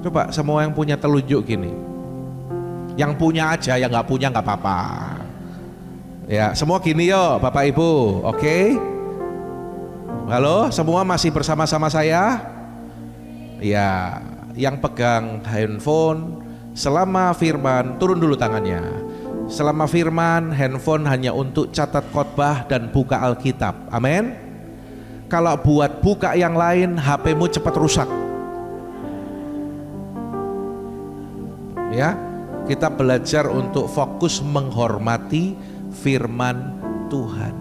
S3: Coba semua yang punya telunjuk gini, yang punya aja, yang nggak punya nggak apa-apa. Ya, semua gini yo, Bapak Ibu, oke? Halo, semua masih bersama-sama saya? Ya, yang pegang handphone selama firman, turun dulu tangannya. Selama firman, handphone hanya untuk catat khotbah dan buka Alkitab. Amin. Kalau buat buka yang lain, HP-mu cepat rusak. Ya, kita belajar untuk fokus menghormati firman Tuhan.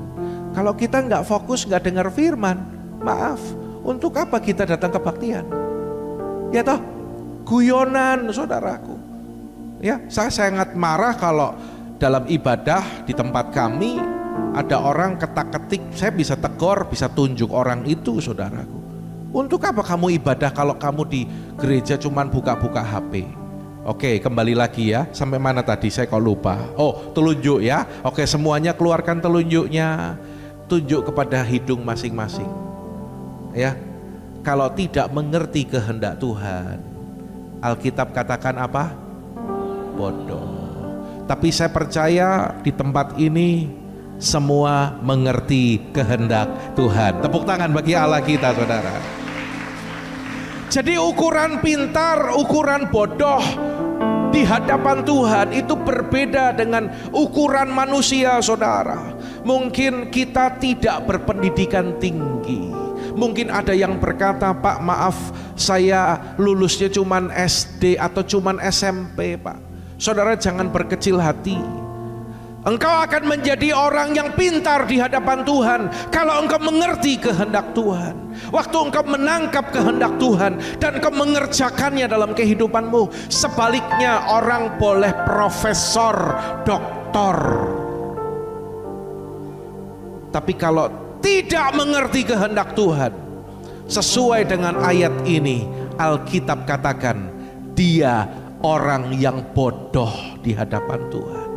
S3: Kalau kita nggak fokus, nggak dengar firman, maaf, untuk apa kita datang kebaktian? Ya toh, guyonan, saudaraku. Ya, saya sangat marah kalau dalam ibadah di tempat kami ada orang ketak-ketik, saya bisa tegur, bisa tunjuk orang itu, saudaraku. Untuk apa kamu ibadah kalau kamu di gereja cuman buka-buka HP? Oke, kembali lagi ya. Sampai mana tadi? Saya kok lupa. Oh, telunjuk ya. Oke, semuanya keluarkan telunjuknya. Tunjuk kepada hidung masing-masing. Ya. Kalau tidak mengerti kehendak Tuhan, Alkitab katakan apa? Bodoh. Tapi saya percaya di tempat ini semua mengerti kehendak Tuhan. Tepuk tangan bagi Allah kita, saudara. Jadi ukuran pintar, ukuran bodoh di hadapan Tuhan itu berbeda dengan ukuran manusia, saudara. Mungkin kita tidak berpendidikan tinggi. Mungkin ada yang berkata, Pak maaf saya lulusnya cuman SD atau cuman SMP, Pak. Saudara jangan berkecil hati. Engkau akan menjadi orang yang pintar di hadapan Tuhan kalau engkau mengerti kehendak Tuhan. Waktu engkau menangkap kehendak Tuhan dan engkau mengerjakannya dalam kehidupanmu. Sebaliknya orang boleh profesor, doktor, tapi kalau tidak mengerti kehendak Tuhan, sesuai dengan ayat ini, Alkitab katakan dia orang yang bodoh di hadapan Tuhan.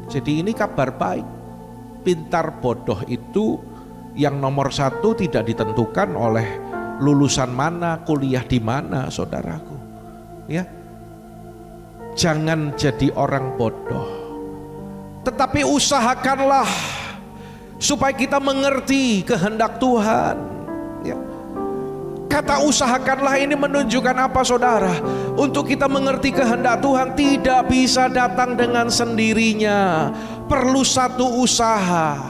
S3: Jadi ini kabar baik. Pintar bodoh itu yang nomor satu tidak ditentukan oleh lulusan mana, kuliah di mana, saudaraku. Ya, jangan jadi orang bodoh, tetapi usahakanlah supaya kita mengerti kehendak Tuhan. Ya. Kata usahakanlah ini menunjukkan apa, saudara? Untuk kita mengerti kehendak Tuhan tidak bisa datang dengan sendirinya. Perlu satu usaha.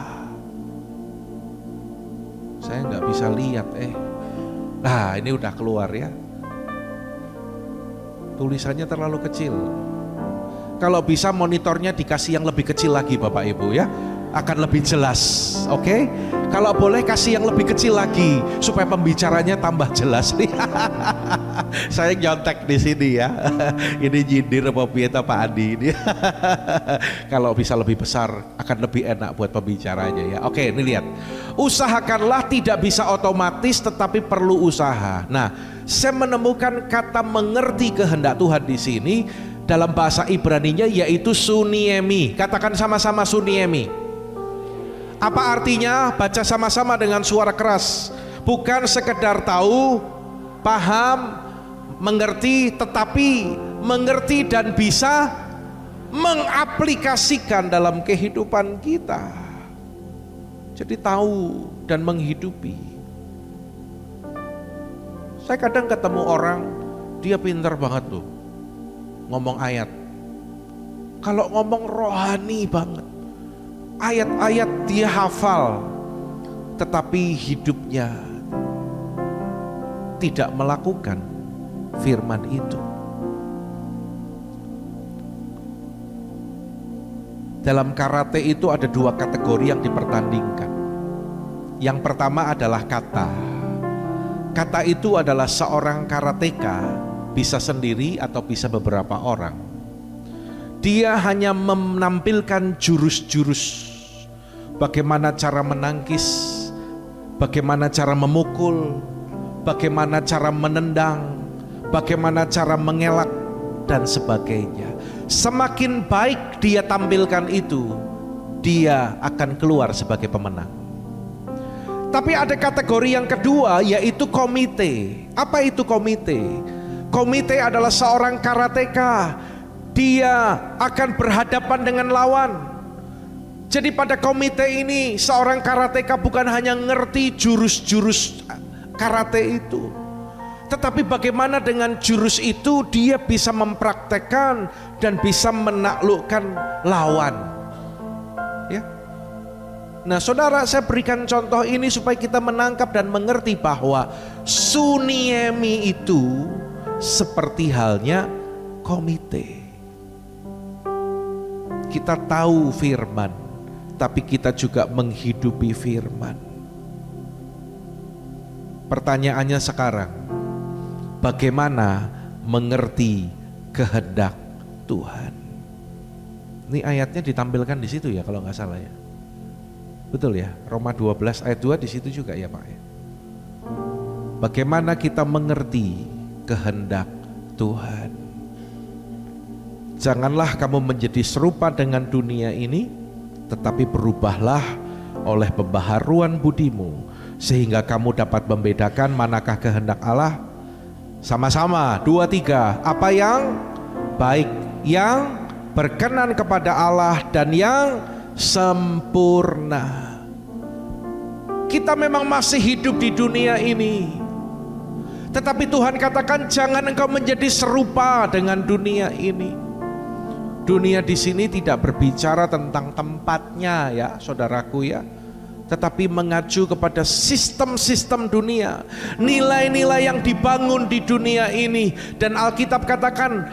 S3: Saya nggak bisa lihat Nah ini udah keluar ya. Tulisannya terlalu kecil. Kalau bisa monitornya dikasih yang lebih kecil lagi Bapak Ibu ya, akan lebih jelas. Oke? Kalau boleh kasih yang lebih kecil lagi supaya pembicaranya tambah jelas nih. Saya nyontek di sini ya. Ini nyindir apa pieta Pak Andi ini. Kalau bisa lebih besar akan lebih enak buat pembicaranya ya. Oke, ini lihat. Usahakanlah tidak bisa otomatis tetapi perlu usaha. Nah, saya menemukan kata mengerti kehendak Tuhan di sini dalam bahasa Ibraninya yaitu suniemi. Katakan sama-sama suniemi. Apa artinya? Baca sama-sama dengan suara keras. Bukan sekedar tahu, paham, mengerti, tetapi mengerti dan bisa mengaplikasikan dalam kehidupan kita. Jadi tahu dan menghidupi. Saya kadang ketemu orang, dia pintar banget tuh ngomong ayat. Kalau ngomong rohani banget. Ayat-ayat dia hafal, tetapi hidupnya tidak melakukan firman itu. Dalam karate itu ada dua kategori yang dipertandingkan. Yang pertama adalah kata. Kata itu adalah seorang karateka bisa sendiri atau bisa beberapa orang. Dia hanya menampilkan jurus-jurus. Bagaimana cara menangkis, bagaimana cara memukul, bagaimana cara menendang, bagaimana cara mengelak, dan sebagainya. Semakin baik dia tampilkan itu, dia akan keluar sebagai pemenang. Tapi ada kategori yang kedua, yaitu komite. Apa itu komite? Komite adalah seorang karateka. Dia akan berhadapan dengan lawan. Jadi pada komite ini seorang karateka bukan hanya ngerti jurus-jurus karate itu, tetapi bagaimana dengan jurus itu dia bisa mempraktekkan dan bisa menaklukkan lawan. Ya. Nah, saudara, saya berikan contoh ini supaya kita menangkap dan mengerti bahwa suniemi itu seperti halnya komite. Kita tahu firman, tapi kita juga menghidupi firman. Pertanyaannya sekarang, bagaimana mengerti kehendak Tuhan? Ini ayatnya ditampilkan di situ ya kalau nggak salah ya. Betul ya, Roma 12 ayat 2 di situ juga ya Pak ya. Bagaimana kita mengerti kehendak Tuhan? Janganlah kamu menjadi serupa dengan dunia ini, tetapi berubahlah oleh pembaharuan budimu, sehingga kamu dapat membedakan manakah kehendak Allah. Sama-sama, 2, 3. Apa yang baik, yang berkenan kepada Allah, dan yang sempurna. Kita memang masih hidup di dunia ini, tetapi Tuhan katakan jangan engkau menjadi serupa dengan dunia ini. Dunia di sini tidak berbicara tentang tempatnya ya saudaraku ya, tetapi mengacu kepada sistem-sistem dunia, nilai-nilai yang dibangun di dunia ini. Dan Alkitab katakan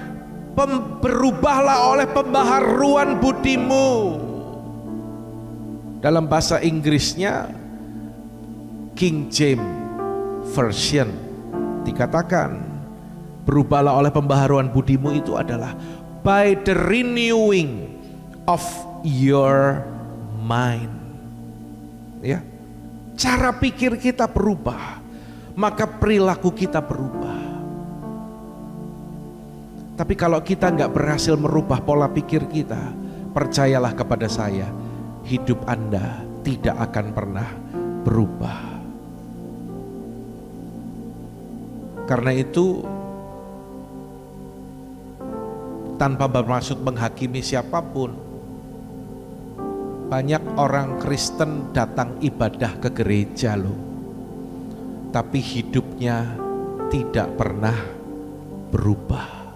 S3: berubahlah oleh pembaharuan budimu. Dalam bahasa Inggrisnya King James Version dikatakan berubahlah oleh pembaharuan budimu itu adalah by the renewing of your mind. Ya, cara pikir kita berubah, maka perilaku kita berubah. Tapi kalau kita nggak berhasil merubah pola pikir kita, percayalah kepada saya, hidup Anda tidak akan pernah berubah. Karena itu, tanpa bermaksud menghakimi siapapun, banyak orang Kristen datang ibadah ke gereja loh, tapi hidupnya tidak pernah berubah.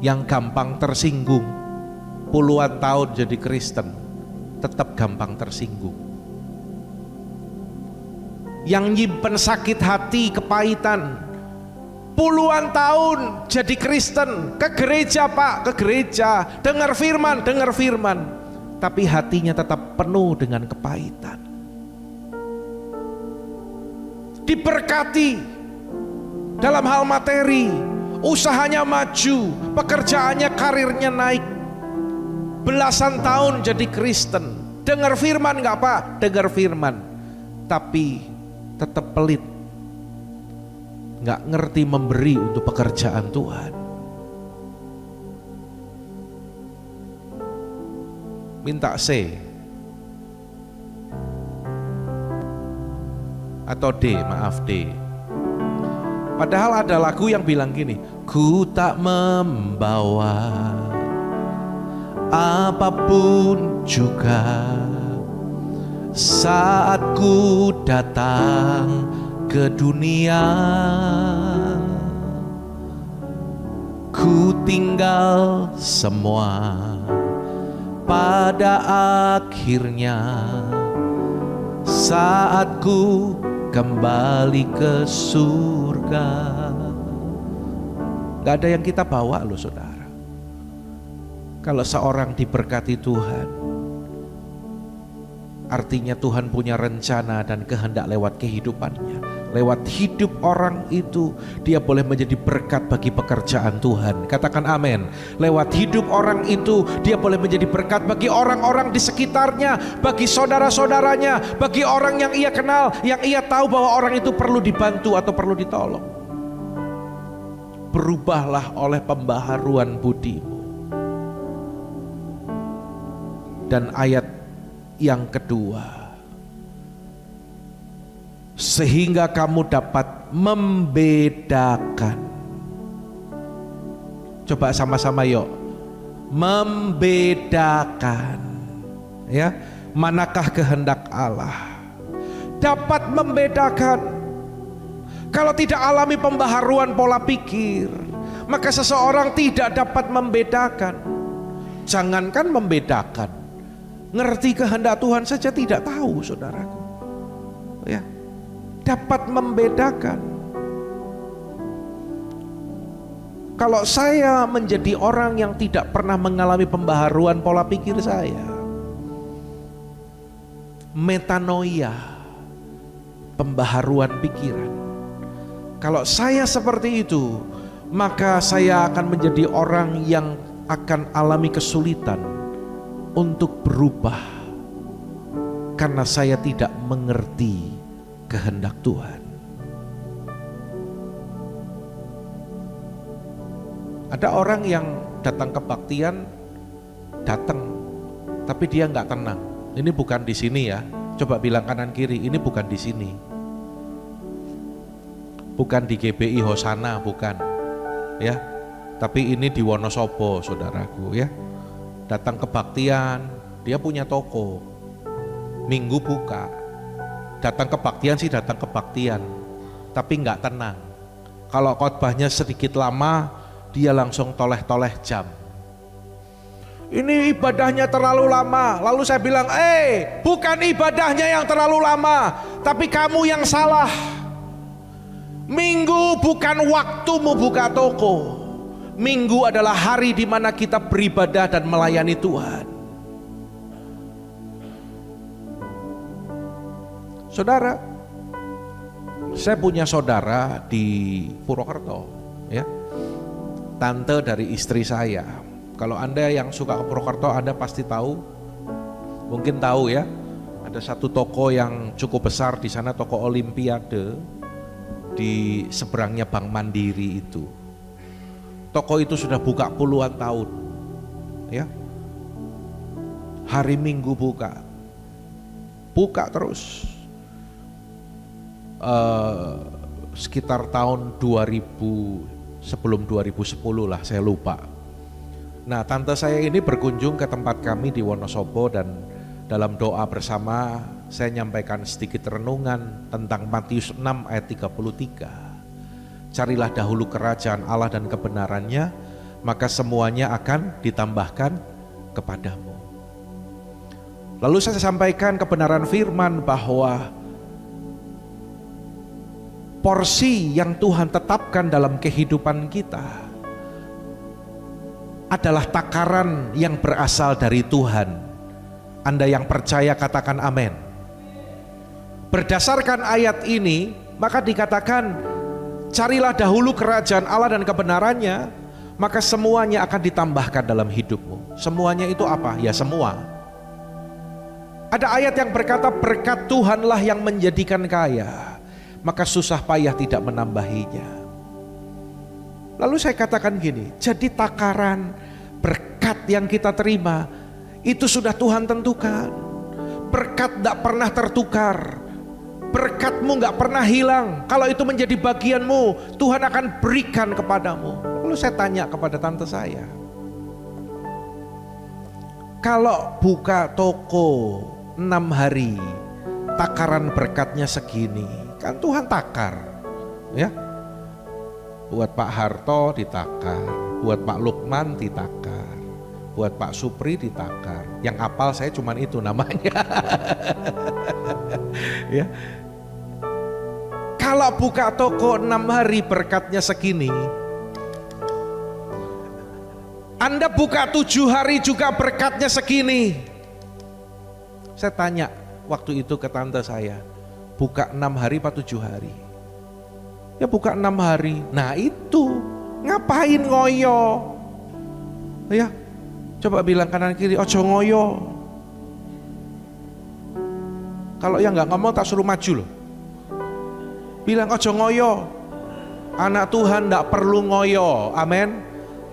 S3: Yang gampang tersinggung, puluhan tahun jadi Kristen, tetap gampang tersinggung. Yang nyimpen sakit hati, kepahitan, puluhan tahun jadi Kristen, ke gereja Pak, ke gereja, dengar firman, tapi hatinya tetap penuh dengan kepahitan. Diberkati dalam hal materi, usahanya maju, pekerjaannya, karirnya naik, belasan tahun jadi Kristen, dengar firman nggak Pak? Dengar firman, tapi tetap pelit, nggak ngerti memberi untuk pekerjaan Tuhan. Minta C atau D, maaf D. Padahal ada lagu yang bilang gini, ku tak membawa apapun juga saat ku datang ke dunia, ku tinggal semua pada akhirnya saat ku kembali ke surga. Gak ada yang kita bawa loh saudara. Kalau seorang diberkati Tuhan, artinya Tuhan punya rencana dan kehendak lewat kehidupannya. Lewat hidup orang itu, dia boleh menjadi berkat bagi pekerjaan Tuhan. Katakan amin. Lewat hidup orang itu, dia boleh menjadi berkat bagi orang-orang di sekitarnya, bagi saudara-saudaranya, bagi orang yang ia kenal, yang ia tahu bahwa orang itu perlu dibantu atau perlu ditolong. Berubahlah oleh pembaharuan budimu. Dan ayat yang kedua, sehingga kamu dapat membedakan. Coba sama-sama yuk, membedakan, ya, manakah kehendak Allah. Dapat membedakan. Kalau tidak alami pembaharuan pola pikir, maka seseorang tidak dapat membedakan. Jangankan membedakan, ngerti kehendak Tuhan saja tidak tahu saudaraku, ya. Dapat membedakan. Kalau saya menjadi orang yang tidak pernah mengalami pembaharuan pola pikir saya, metanoia, pembaharuan pikiran, kalau saya seperti itu, maka saya akan menjadi orang yang akan alami kesulitan untuk berubah, karena saya tidak mengerti kehendak Tuhan. Ada orang yang datang kebaktian, datang, tapi dia nggak tenang. Ini bukan di sini ya. Coba bilang kanan kiri, ini bukan di sini. Bukan di GBI Hosana, bukan. Ya, Tapi ini di Wonosobo, saudaraku ya. Datang kebaktian, dia punya toko. Minggu buka. Datang kebaktian sih datang kebaktian, tapi nggak tenang. Kalau khotbahnya sedikit lama, dia langsung toleh-toleh jam. Ini ibadahnya terlalu lama. Lalu saya bilang, bukan ibadahnya yang terlalu lama, tapi kamu yang salah. Minggu bukan waktumu buka toko. Minggu adalah hari di mana kita beribadah dan melayani Tuhan. Saudara, saya punya saudara di Purwokerto, ya. Tante dari istri saya. Kalau Anda yang suka ke Purwokerto, Anda pasti tahu, mungkin tahu ya. Ada satu toko yang cukup besar di sana, toko Olimpiade, di seberangnya Bank Mandiri itu. Toko itu sudah buka puluhan tahun, ya. Hari Minggu buka terus. Sekitar tahun 2000, sebelum 2010 lah, saya lupa. Nah, tante saya ini berkunjung ke tempat kami di Wonosobo dan dalam doa bersama saya nyampaikan sedikit renungan tentang Matius 6 ayat 33. Carilah dahulu kerajaan Allah dan kebenarannya, maka semuanya akan ditambahkan kepadamu. Lalu saya sampaikan kebenaran firman bahwa porsi yang Tuhan tetapkan dalam kehidupan kita adalah takaran yang berasal dari Tuhan. Anda yang percaya katakan amin. Berdasarkan ayat ini, maka dikatakan carilah dahulu kerajaan Allah dan kebenarannya, maka semuanya akan ditambahkan dalam hidupmu. Semuanya itu apa? Ya semua. Ada ayat yang berkata berkat Tuhanlah yang menjadikan kaya, maka susah payah tidak menambahinya. Lalu saya katakan gini, jadi takaran berkat yang kita terima itu sudah Tuhan tentukan. Berkat tidak pernah tertukar. Berkatmu gak pernah hilang. Kalau itu menjadi bagianmu, Tuhan akan berikan kepadamu. Lalu saya tanya kepada tante saya, kalau buka toko 6 hari, takaran berkatnya segini, kan Tuhan takar, ya. Buat Pak Harto ditakar, buat Pak Lukman ditakar, buat Pak Supri ditakar. Yang apal saya cuman itu namanya. Ya. Kalau buka toko 6 hari berkatnya segini, Anda buka 7 hari juga berkatnya segini. Saya tanya waktu itu ke tante saya, buka 6 hari apa 7 hari? Ya buka 6 hari. Nah itu, ngapain ngoyo? Ya, coba bilang kanan kiri, ojo ngoyo. Kalau yang gak ngomong tak suruh maju loh. Bilang ojo ngoyo. Anak Tuhan gak perlu ngoyo, amin.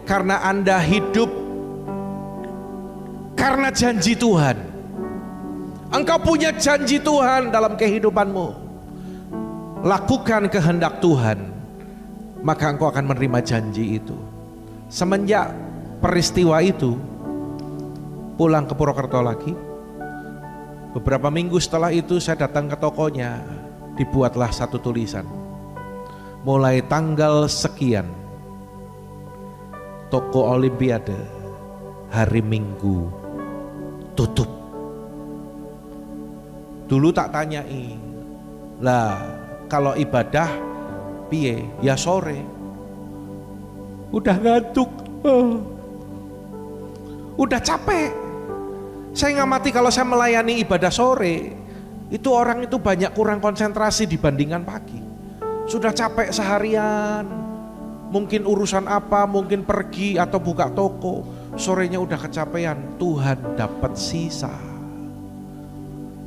S3: Karena Anda hidup karena janji Tuhan. Engkau punya janji Tuhan dalam kehidupanmu. Lakukan kehendak Tuhan, maka engkau akan menerima janji itu. Semenjak peristiwa itu, pulang ke Purwokerto lagi. Beberapa minggu setelah itu saya datang ke tokonya, dibuatlah satu tulisan. Mulai tanggal sekian, toko Olimpiade hari Minggu tutup. Dulu tak tanyai, lah kalau ibadah piye? Ya sore. Udah ngantuk, udah capek. Saya ngamati kalau saya melayani ibadah sore, itu orang itu banyak kurang konsentrasi dibandingkan pagi. Sudah capek seharian, mungkin urusan apa, mungkin pergi atau buka toko, sorenya udah kecapean. Tuhan dapat sisa.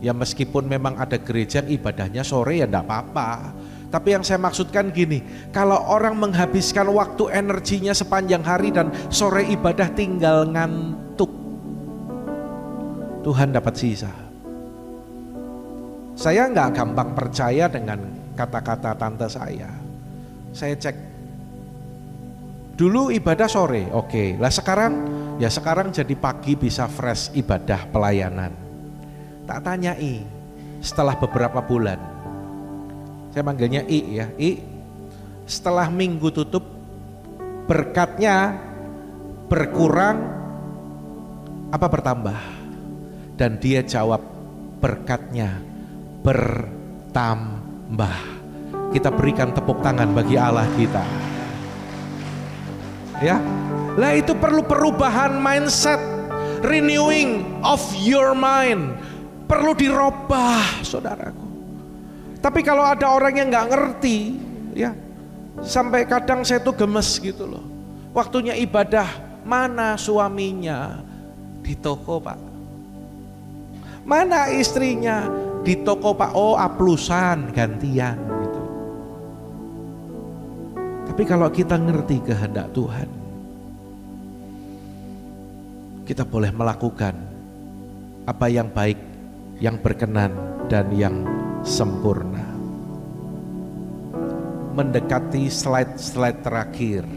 S3: Ya meskipun memang ada gereja yang ibadahnya sore ya enggak apa-apa. Tapi yang saya maksudkan gini, kalau orang menghabiskan waktu energinya sepanjang hari dan sore ibadah tinggal ngantuk, Tuhan dapat sisa. Saya enggak gampang percaya dengan kata-kata tante saya. Saya cek Dulu ibadah sore, oke. Lah sekarang jadi pagi bisa fresh ibadah pelayanan. Tak tanyai setelah beberapa bulan. Saya manggilnya I ya, I. Setelah minggu tutup, berkatnya berkurang apa bertambah? Dan dia jawab, berkatnya bertambah. Kita berikan tepuk tangan bagi Allah kita. Ya, lah itu perlu perubahan mindset, renewing of your mind, perlu dirubah, saudaraku. Tapi kalau ada orang yang nggak ngerti, ya, sampai kadang saya tuh gemes gitu loh. Waktunya ibadah, mana suaminya? Di toko Pak. Mana istrinya? Di toko Pak. Oh, aplusan gantian gitu. Tapi kalau kita ngerti kehendak Tuhan, kita boleh melakukan apa yang baik, yang berkenan, dan yang sempurna. Mendekati slide terakhir.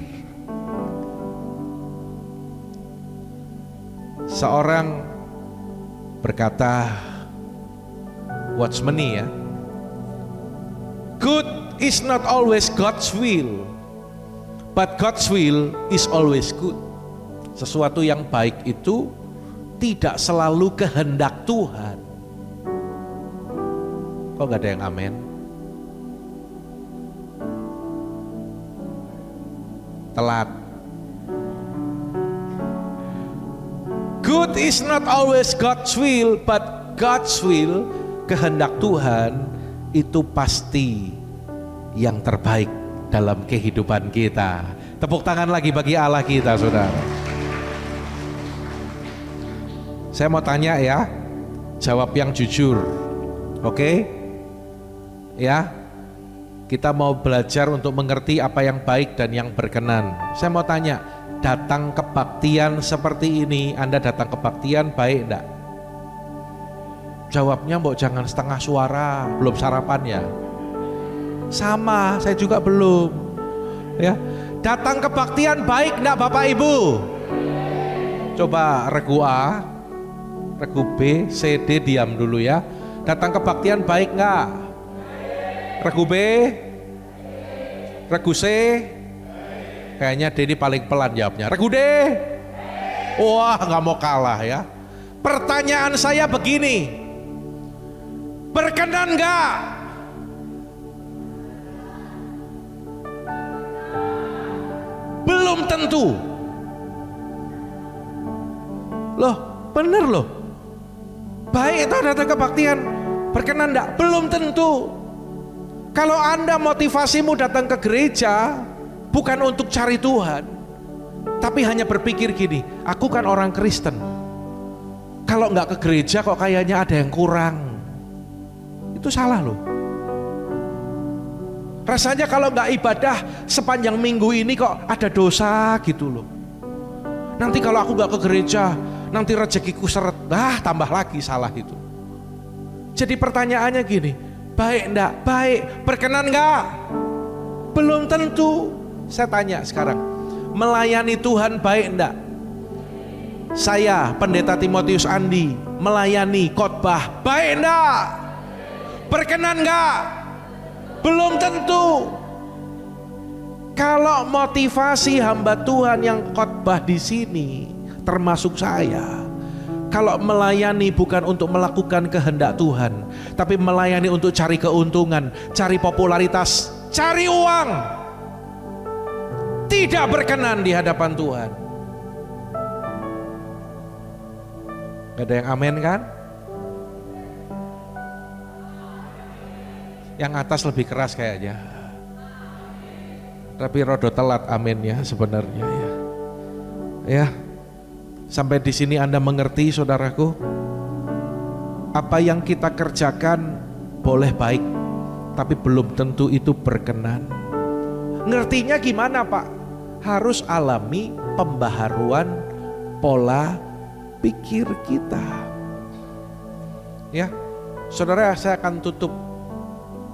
S3: Seorang berkata, watchman ya, good is not always God's will, but God's will is always good. Sesuatu yang baik itu tidak selalu kehendak Tuhan. Kok gak ada yang amin? Telat. Good is not always God's will, but God's will, kehendak Tuhan itu pasti yang terbaik dalam kehidupan kita. Tepuk tangan lagi bagi Allah kita, saudara. Saya mau tanya ya, jawab yang jujur, oke? Ya, kita mau belajar untuk mengerti apa yang baik dan yang berkenan. Saya mau tanya, datang kebaktian seperti ini, Anda datang kebaktian baik enggak? Jawabnya mbok jangan setengah suara, belum sarapan ya? Sama, saya juga belum. Ya, datang kebaktian baik enggak Bapak Ibu? Coba regu A, regu B, C, D diam dulu ya. Datang kebaktian baik enggak? Regu B, regu C, kayaknya D ini paling pelan jawabnya. Regu D, wah nggak mau kalah ya. Pertanyaan saya begini, berkenan nggak? Belum tentu. Loh, bener loh. Baik itu datang kebaktian, berkenan enggak? Belum tentu. Kalau Anda motivasimu datang ke gereja bukan untuk cari Tuhan, tapi hanya berpikir gini, aku kan orang Kristen, kalau nggak ke gereja kok kayaknya ada yang kurang, itu salah loh. Rasanya kalau nggak ibadah sepanjang minggu ini kok ada dosa gitu loh. Nanti kalau aku nggak ke gereja, nanti rezekiku seret, tambah lagi salah itu. Jadi pertanyaannya gini, baik enggak? Baik. Berkenan enggak? Belum tentu. Saya tanya sekarang, melayani Tuhan baik enggak? Saya, Pendeta Timotius Andi, melayani khotbah baik enggak? Berkenan enggak? Belum tentu. Kalau motivasi hamba Tuhan yang khotbah di sini, termasuk saya, kalau melayani bukan untuk melakukan kehendak Tuhan, tapi melayani untuk cari keuntungan, cari popularitas, cari uang, tidak berkenan di hadapan Tuhan. Gak ada yang amin kan? Yang atas lebih keras kayaknya, tapi rada telat aminnya sebenarnya ya. Ya. Sampai di sini Anda mengerti saudaraku, apa yang kita kerjakan boleh baik, tapi belum tentu itu berkenan. Ngertinya gimana Pak? Harus alami pembaharuan pola pikir kita. Ya, saudara, saya akan tutup.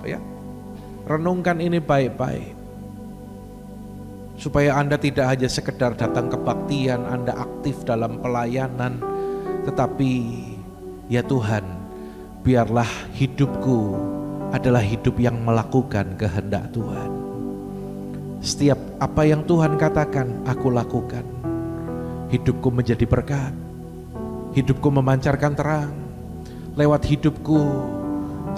S3: Ya, renungkan ini baik-baik. supaya Anda tidak hanya sekedar datang kebaktian, Anda aktif dalam pelayanan, tetapi ya Tuhan, biarlah hidupku adalah hidup yang melakukan kehendak Tuhan. Setiap apa yang Tuhan katakan, aku lakukan. Hidupku menjadi berkat, hidupku memancarkan terang. Lewat hidupku,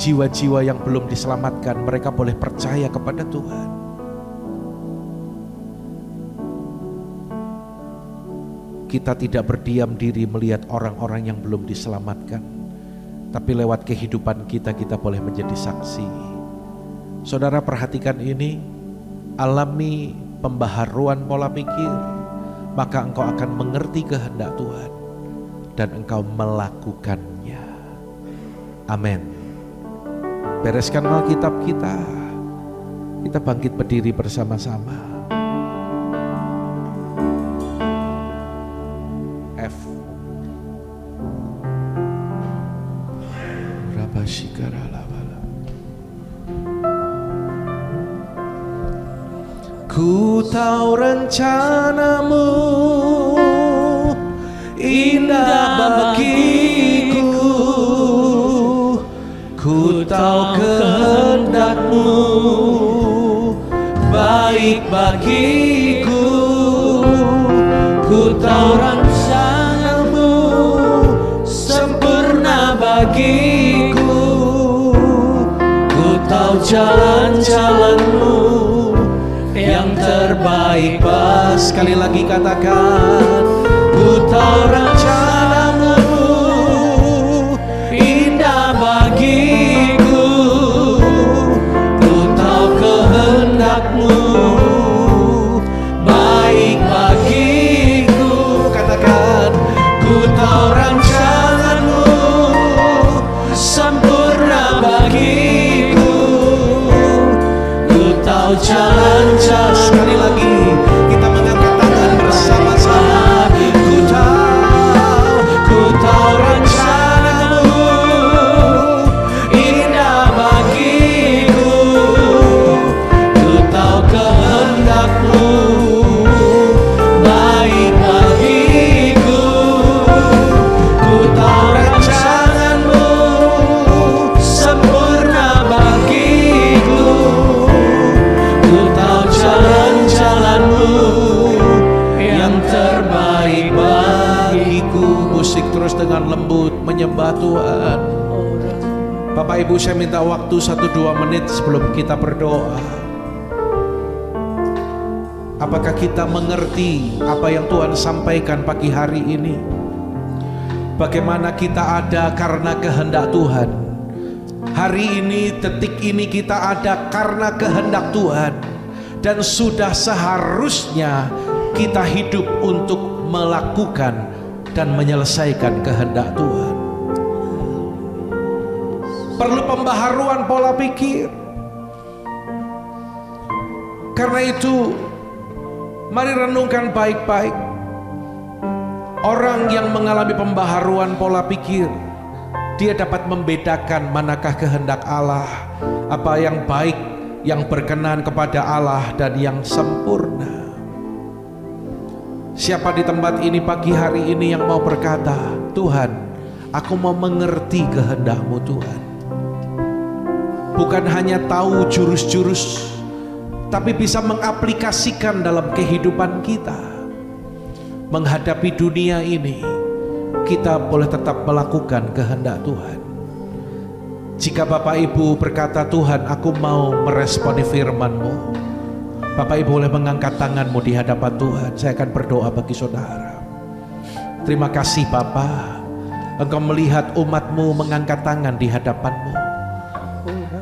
S3: jiwa-jiwa yang belum diselamatkan, mereka boleh percaya kepada Tuhan. Kita tidak berdiam diri melihat orang-orang yang belum diselamatkan, tapi lewat kehidupan kita, kita boleh menjadi saksi. Saudara perhatikan ini, alami pembaharuan pola pikir, maka engkau akan mengerti kehendak Tuhan dan engkau melakukannya. Amin. Bereskan Alkitab kita, kita bangkit berdiri bersama-sama. F. Rabashikaralabala. Ku tahu rencanamu indah bagiku, ku tahu kehendakmu baik bagiku, ku tahu rencanamu sempurna bagiku, ku tahu jalan-jalanmu yang terbaik. Sekali lagi katakan, ku tahu rencanamu indah bagiku, ku tahu kehendakmu baik bagiku. Katakan, ku tahu rancanganmu sempurna bagiku, ku tahu jalan-jalan. Sekali lagi kita mengangkat tangan bersama-sama. Ku tahu rencanamu indah bagiku, ku tahu kehendakmu baik bagiku, ku tahu rancanganmu sempurna bagiku, ku tahu jalan-jalanmu yang terbaik bagiku. Musik terus dengan lembut menyembah Tuhan. Bapak Ibu, saya minta waktu 1-2 menit sebelum kita berdoa. Apakah kita mengerti apa yang Tuhan sampaikan pagi hari ini? Bagaimana kita ada karena kehendak Tuhan. Hari ini, detik ini kita ada karena kehendak Tuhan. Dan sudah seharusnya kita hidup untuk melakukan dan menyelesaikan kehendak Tuhan. Perlu pembaharuan pola pikir. Karena itu, mari renungkan baik-baik. Orang yang mengalami pembaharuan pola pikir, dia dapat membedakan manakah kehendak Allah, apa yang baik, yang berkenan kepada Allah, dan yang sempurna. Siapa di tempat ini pagi hari ini yang mau berkata, Tuhan, aku mau mengerti kehendak-Mu Tuhan. Bukan hanya tahu jurus-jurus, tapi bisa mengaplikasikan dalam kehidupan kita. Menghadapi dunia ini, kita boleh tetap melakukan kehendak Tuhan. Jika Bapak Ibu berkata, Tuhan, aku mau meresponi firman-Mu, Bapak Ibu boleh mengangkat tanganmu di hadapan Tuhan. Saya akan berdoa bagi saudara. Terima kasih Bapa, Engkau melihat umat-Mu mengangkat tangan di hadapan-Mu.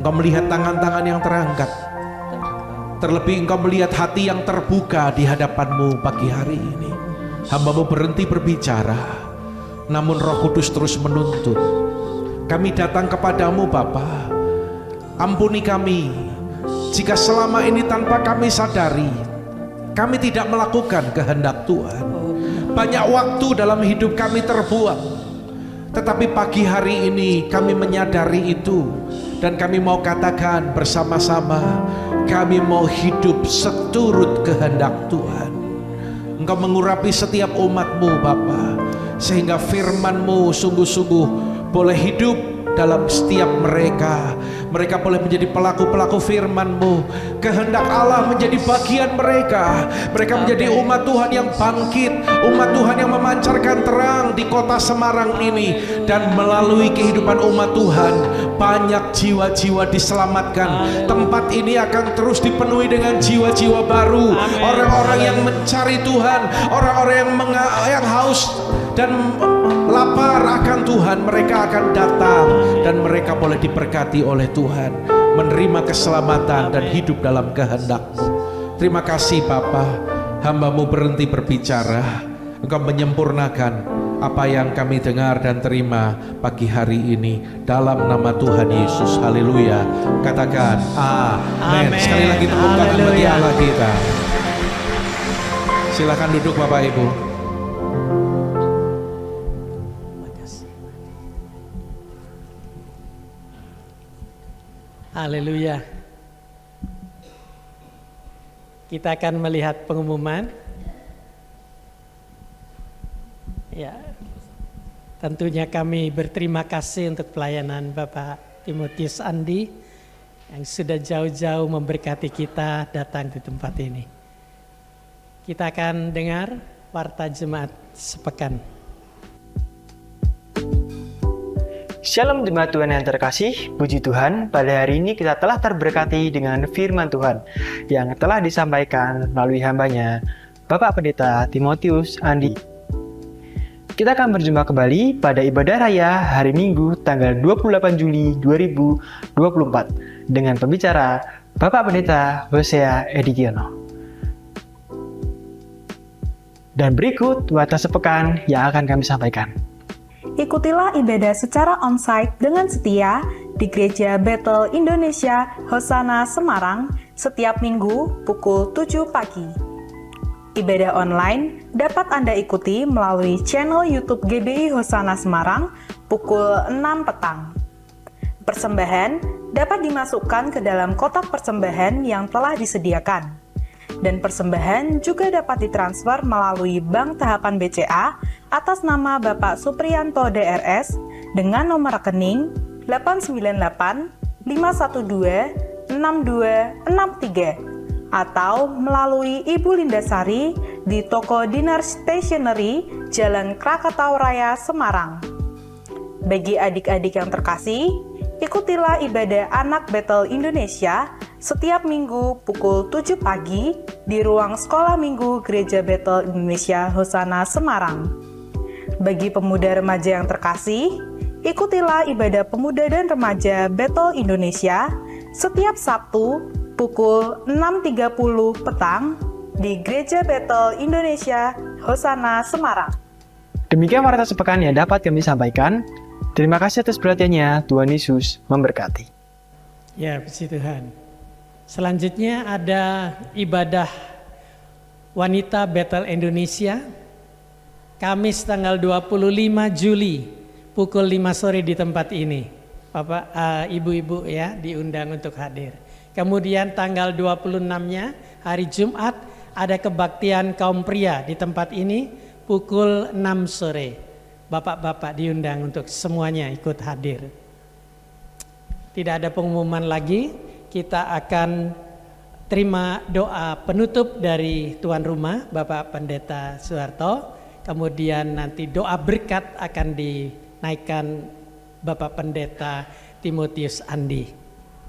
S3: Engkau melihat tangan-tangan yang terangkat. Terlebih Engkau melihat hati yang terbuka di hadapan-Mu pagi hari ini. Hamba-Mu berhenti berbicara, namun Roh Kudus terus menuntun. Kami datang kepadamu Bapa, ampuni kami jika selama ini tanpa kami sadari, kami tidak melakukan kehendak Tuhan. Banyak waktu dalam hidup kami terbuang, tetapi pagi hari ini kami menyadari itu. Dan kami mau katakan bersama-sama, Kami mau hidup seturut kehendak Tuhan. Engkau mengurapi setiap umat-Mu Bapa, sehingga firman-Mu sungguh-sungguh boleh hidup dalam setiap mereka. Mereka boleh menjadi pelaku-pelaku firman-Mu. Kehendak Allah menjadi bagian mereka. Mereka menjadi umat Tuhan yang bangkit, umat Tuhan yang memancarkan terang di kota Semarang ini. Dan melalui kehidupan umat Tuhan, banyak jiwa-jiwa diselamatkan. Tempat ini akan terus dipenuhi dengan jiwa-jiwa baru. Orang-orang yang mencari Tuhan, orang-orang yang haus dan lapar akan Tuhan, mereka akan datang dan mereka boleh diberkati oleh Tuhan, menerima keselamatan dan hidup dalam kehendak-Mu. Terima kasih Bapa, hamba-Mu berhenti berbicara. Engkau menyempurnakan apa yang kami dengar dan terima pagi hari ini dalam nama Tuhan Yesus. Haleluya. Katakan amin. Sekali lagi tepuk tangan bagi Allah kita. Silakan duduk Bapak Ibu.
S1: Haleluya. Kita akan melihat pengumuman. Ya, tentunya kami berterima kasih untuk pelayanan Bapak Timotius Andi yang sudah jauh-jauh memberkati kita datang di tempat ini. Kita akan dengar warta jemaat sepekan.
S4: Shalom jemaat Tuhan yang terkasih, puji Tuhan, pada hari ini kita telah terberkati dengan firman Tuhan yang telah disampaikan melalui hambanya, Bapak Pendeta Timotius Andi. Kita akan berjumpa kembali pada ibadah raya hari Minggu tanggal 28 Juli 2024 dengan pembicara Bapak Pendeta Hosea Edikiono. Dan berikut warta sepekan yang akan kami sampaikan.
S5: Ikutilah ibadah secara onsite dengan setia di Gereja Bethel Indonesia Hosana Semarang setiap minggu pukul 7 pagi. Ibadah online dapat Anda ikuti melalui channel YouTube GBI Hosana Semarang pukul 6 petang. Persembahan dapat dimasukkan ke dalam kotak persembahan yang telah disediakan. Dan persembahan juga dapat ditransfer melalui Bank Tahapan BCA atas nama Bapak Supriyanto DRS dengan nomor rekening 898 512 6263 atau melalui Ibu Lindasari di Toko Dinar Stationery, Jalan Krakatau Raya, Semarang. Bagi adik-adik yang terkasih, ikutilah ibadah anak Bethel Indonesia setiap minggu pukul 7 pagi di ruang sekolah minggu Gereja Bethel Indonesia Hosana Semarang. Bagi pemuda remaja yang terkasih, ikutilah ibadah pemuda dan remaja Bethel Indonesia setiap Sabtu pukul 6.30 petang di Gereja Bethel Indonesia Hosana Semarang.
S4: Demikian warta sepekan yang dapat kami sampaikan. Terima kasih atas perhatiannya. Tuhan Yesus memberkati.
S1: Ya, puji Tuhan. Selanjutnya ada ibadah wanita Bethel Indonesia Kamis tanggal 25 Juli pukul 5 sore di tempat ini. Bapak, ibu-ibu ya diundang untuk hadir. Kemudian tanggal 26-nya hari Jumat ada kebaktian kaum pria di tempat ini pukul 6 sore. Bapak-bapak diundang untuk semuanya ikut hadir. Tidak ada pengumuman lagi. Kita akan terima doa penutup dari tuan rumah Bapak Pendeta Suharto. Kemudian nanti doa berkat akan dinaikkan Bapak Pendeta Timotius Andi.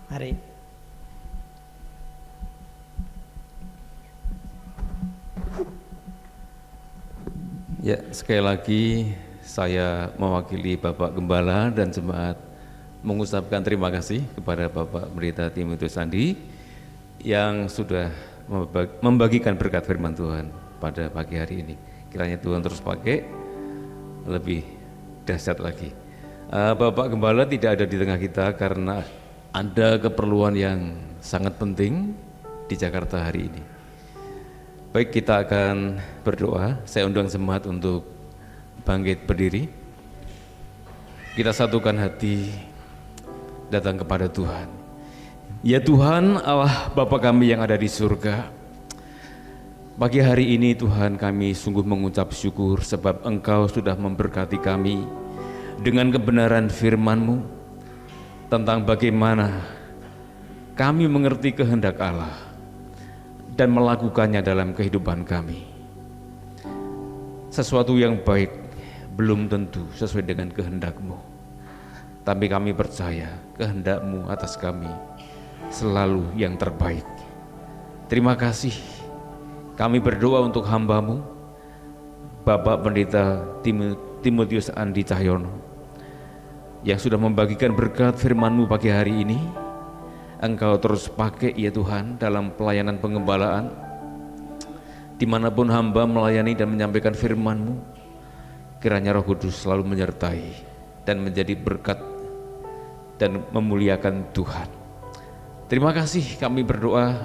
S1: Mari.
S6: Ya, sekali lagi saya mewakili Bapak Gembala dan jemaat mengucapkan terima kasih kepada Bapak Pendeta Timotius Andi yang sudah membagikan berkat firman Tuhan pada pagi hari ini. Kiranya Tuhan terus pakai lebih dahsyat lagi. Bapak Gembala tidak ada di tengah kita karena ada keperluan yang sangat penting di Jakarta hari ini. Baik, kita akan berdoa. Saya undang jemaat untuk bangkit berdiri. Kita satukan hati datang kepada Tuhan. Ya Tuhan Allah Bapa kami yang ada di surga, pagi hari ini Tuhan kami sungguh mengucap syukur sebab Engkau sudah memberkati kami dengan kebenaran firman-Mu tentang bagaimana kami mengerti kehendak Allah dan melakukannya dalam kehidupan kami. Sesuatu yang baik belum tentu sesuai dengan kehendak-Mu, tapi kami percaya kehendak-Mu atas kami selalu yang terbaik. Terima kasih. Kami berdoa untuk hamba-Mu Bapak Pendeta Timotius Andi Cahyono yang sudah membagikan berkat firman-Mu pagi hari ini. Engkau terus pakai ya Tuhan dalam pelayanan pengembalaan, dimanapun hamba melayani dan menyampaikan firman-Mu, kiranya Roh Kudus selalu menyertai dan menjadi berkat dan memuliakan Tuhan. Terima kasih. Kami berdoa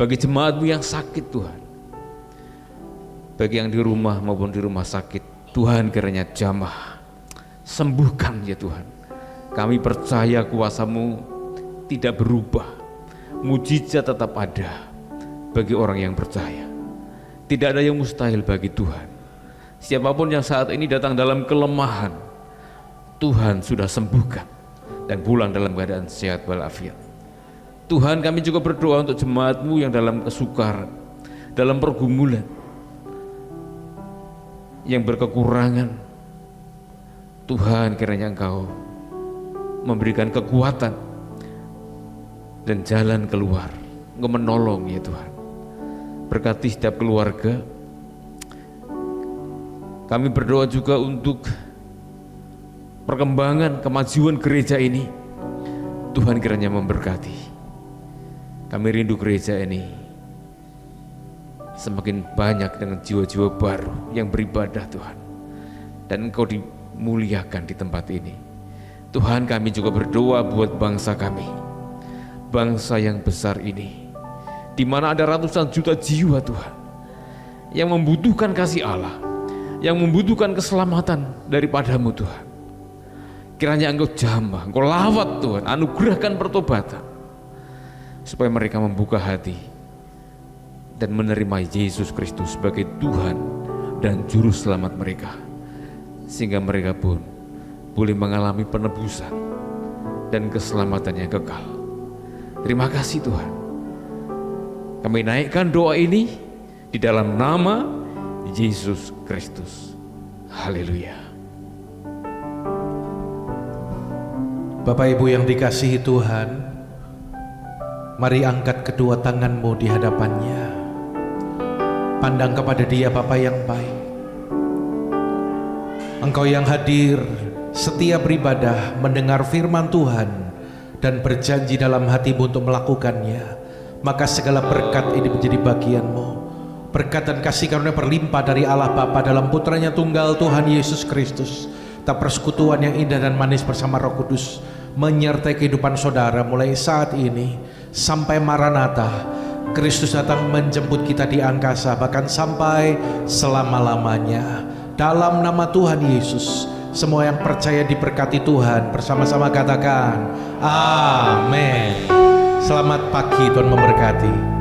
S6: bagi jemaat-Mu yang sakit Tuhan, bagi yang di rumah maupun di rumah sakit, Tuhan kiranya jamah, sembuhkan ya Tuhan. Kami percaya kuasa-Mu tidak berubah, mujizat tetap ada bagi orang yang percaya. Tidak ada yang mustahil bagi Tuhan. Siapapun yang saat ini datang dalam kelemahan, Tuhan sudah sembuhkan dan pulang dalam keadaan sehat walafiat. Tuhan, kami juga berdoa untuk jemaat-Mu yang dalam kesukaran, dalam pergumulan, yang berkekurangan. Tuhan, kiranya Engkau memberikan kekuatan dan jalan keluar, Engkau menolong ya Tuhan. Berkati setiap keluarga. Kami berdoa juga untuk perkembangan kemajuan gereja ini. Tuhan kiranya memberkati. Kami rindu gereja ini semakin banyak dengan jiwa-jiwa baru yang beribadah Tuhan, dan Engkau dimuliakan di tempat ini. Tuhan, kami juga berdoa buat bangsa kami, bangsa yang besar ini, di mana ada ratusan juta jiwa Tuhan yang membutuhkan kasih Allah, yang membutuhkan keselamatan daripada-Mu Tuhan. Kiranya Engkau jamah, Engkau lawat Tuhan, anugerahkan pertobatan supaya mereka membuka hati dan menerima Yesus Kristus sebagai Tuhan dan Juru Selamat mereka, sehingga mereka pun boleh mengalami penebusan dan keselamatan yang kekal. Terima kasih Tuhan. Kami naikkan doa ini di dalam nama Yesus Kristus. Haleluya.
S3: Bapak Ibu yang dikasihi Tuhan, mari angkat kedua tanganmu di hadapannya. Pandang kepada Dia Bapa yang baik. Engkau yang hadir setiap beribadah mendengar firman Tuhan dan berjanji dalam hatimu untuk melakukannya, maka segala berkat ini menjadi bagianmu. Berkat dan kasih karunia berlimpah dari Allah Bapa dalam Putranya Tunggal Tuhan Yesus Kristus, tak persekutuan yang indah dan manis bersama Roh Kudus menyertai kehidupan saudara mulai saat ini sampai Maranatha. Kristus datang menjemput kita di angkasa, bahkan sampai selama-lamanya. Dalam nama Tuhan Yesus, semua yang percaya diberkati Tuhan, bersama-sama katakan amin. Selamat pagi, Tuhan memberkati.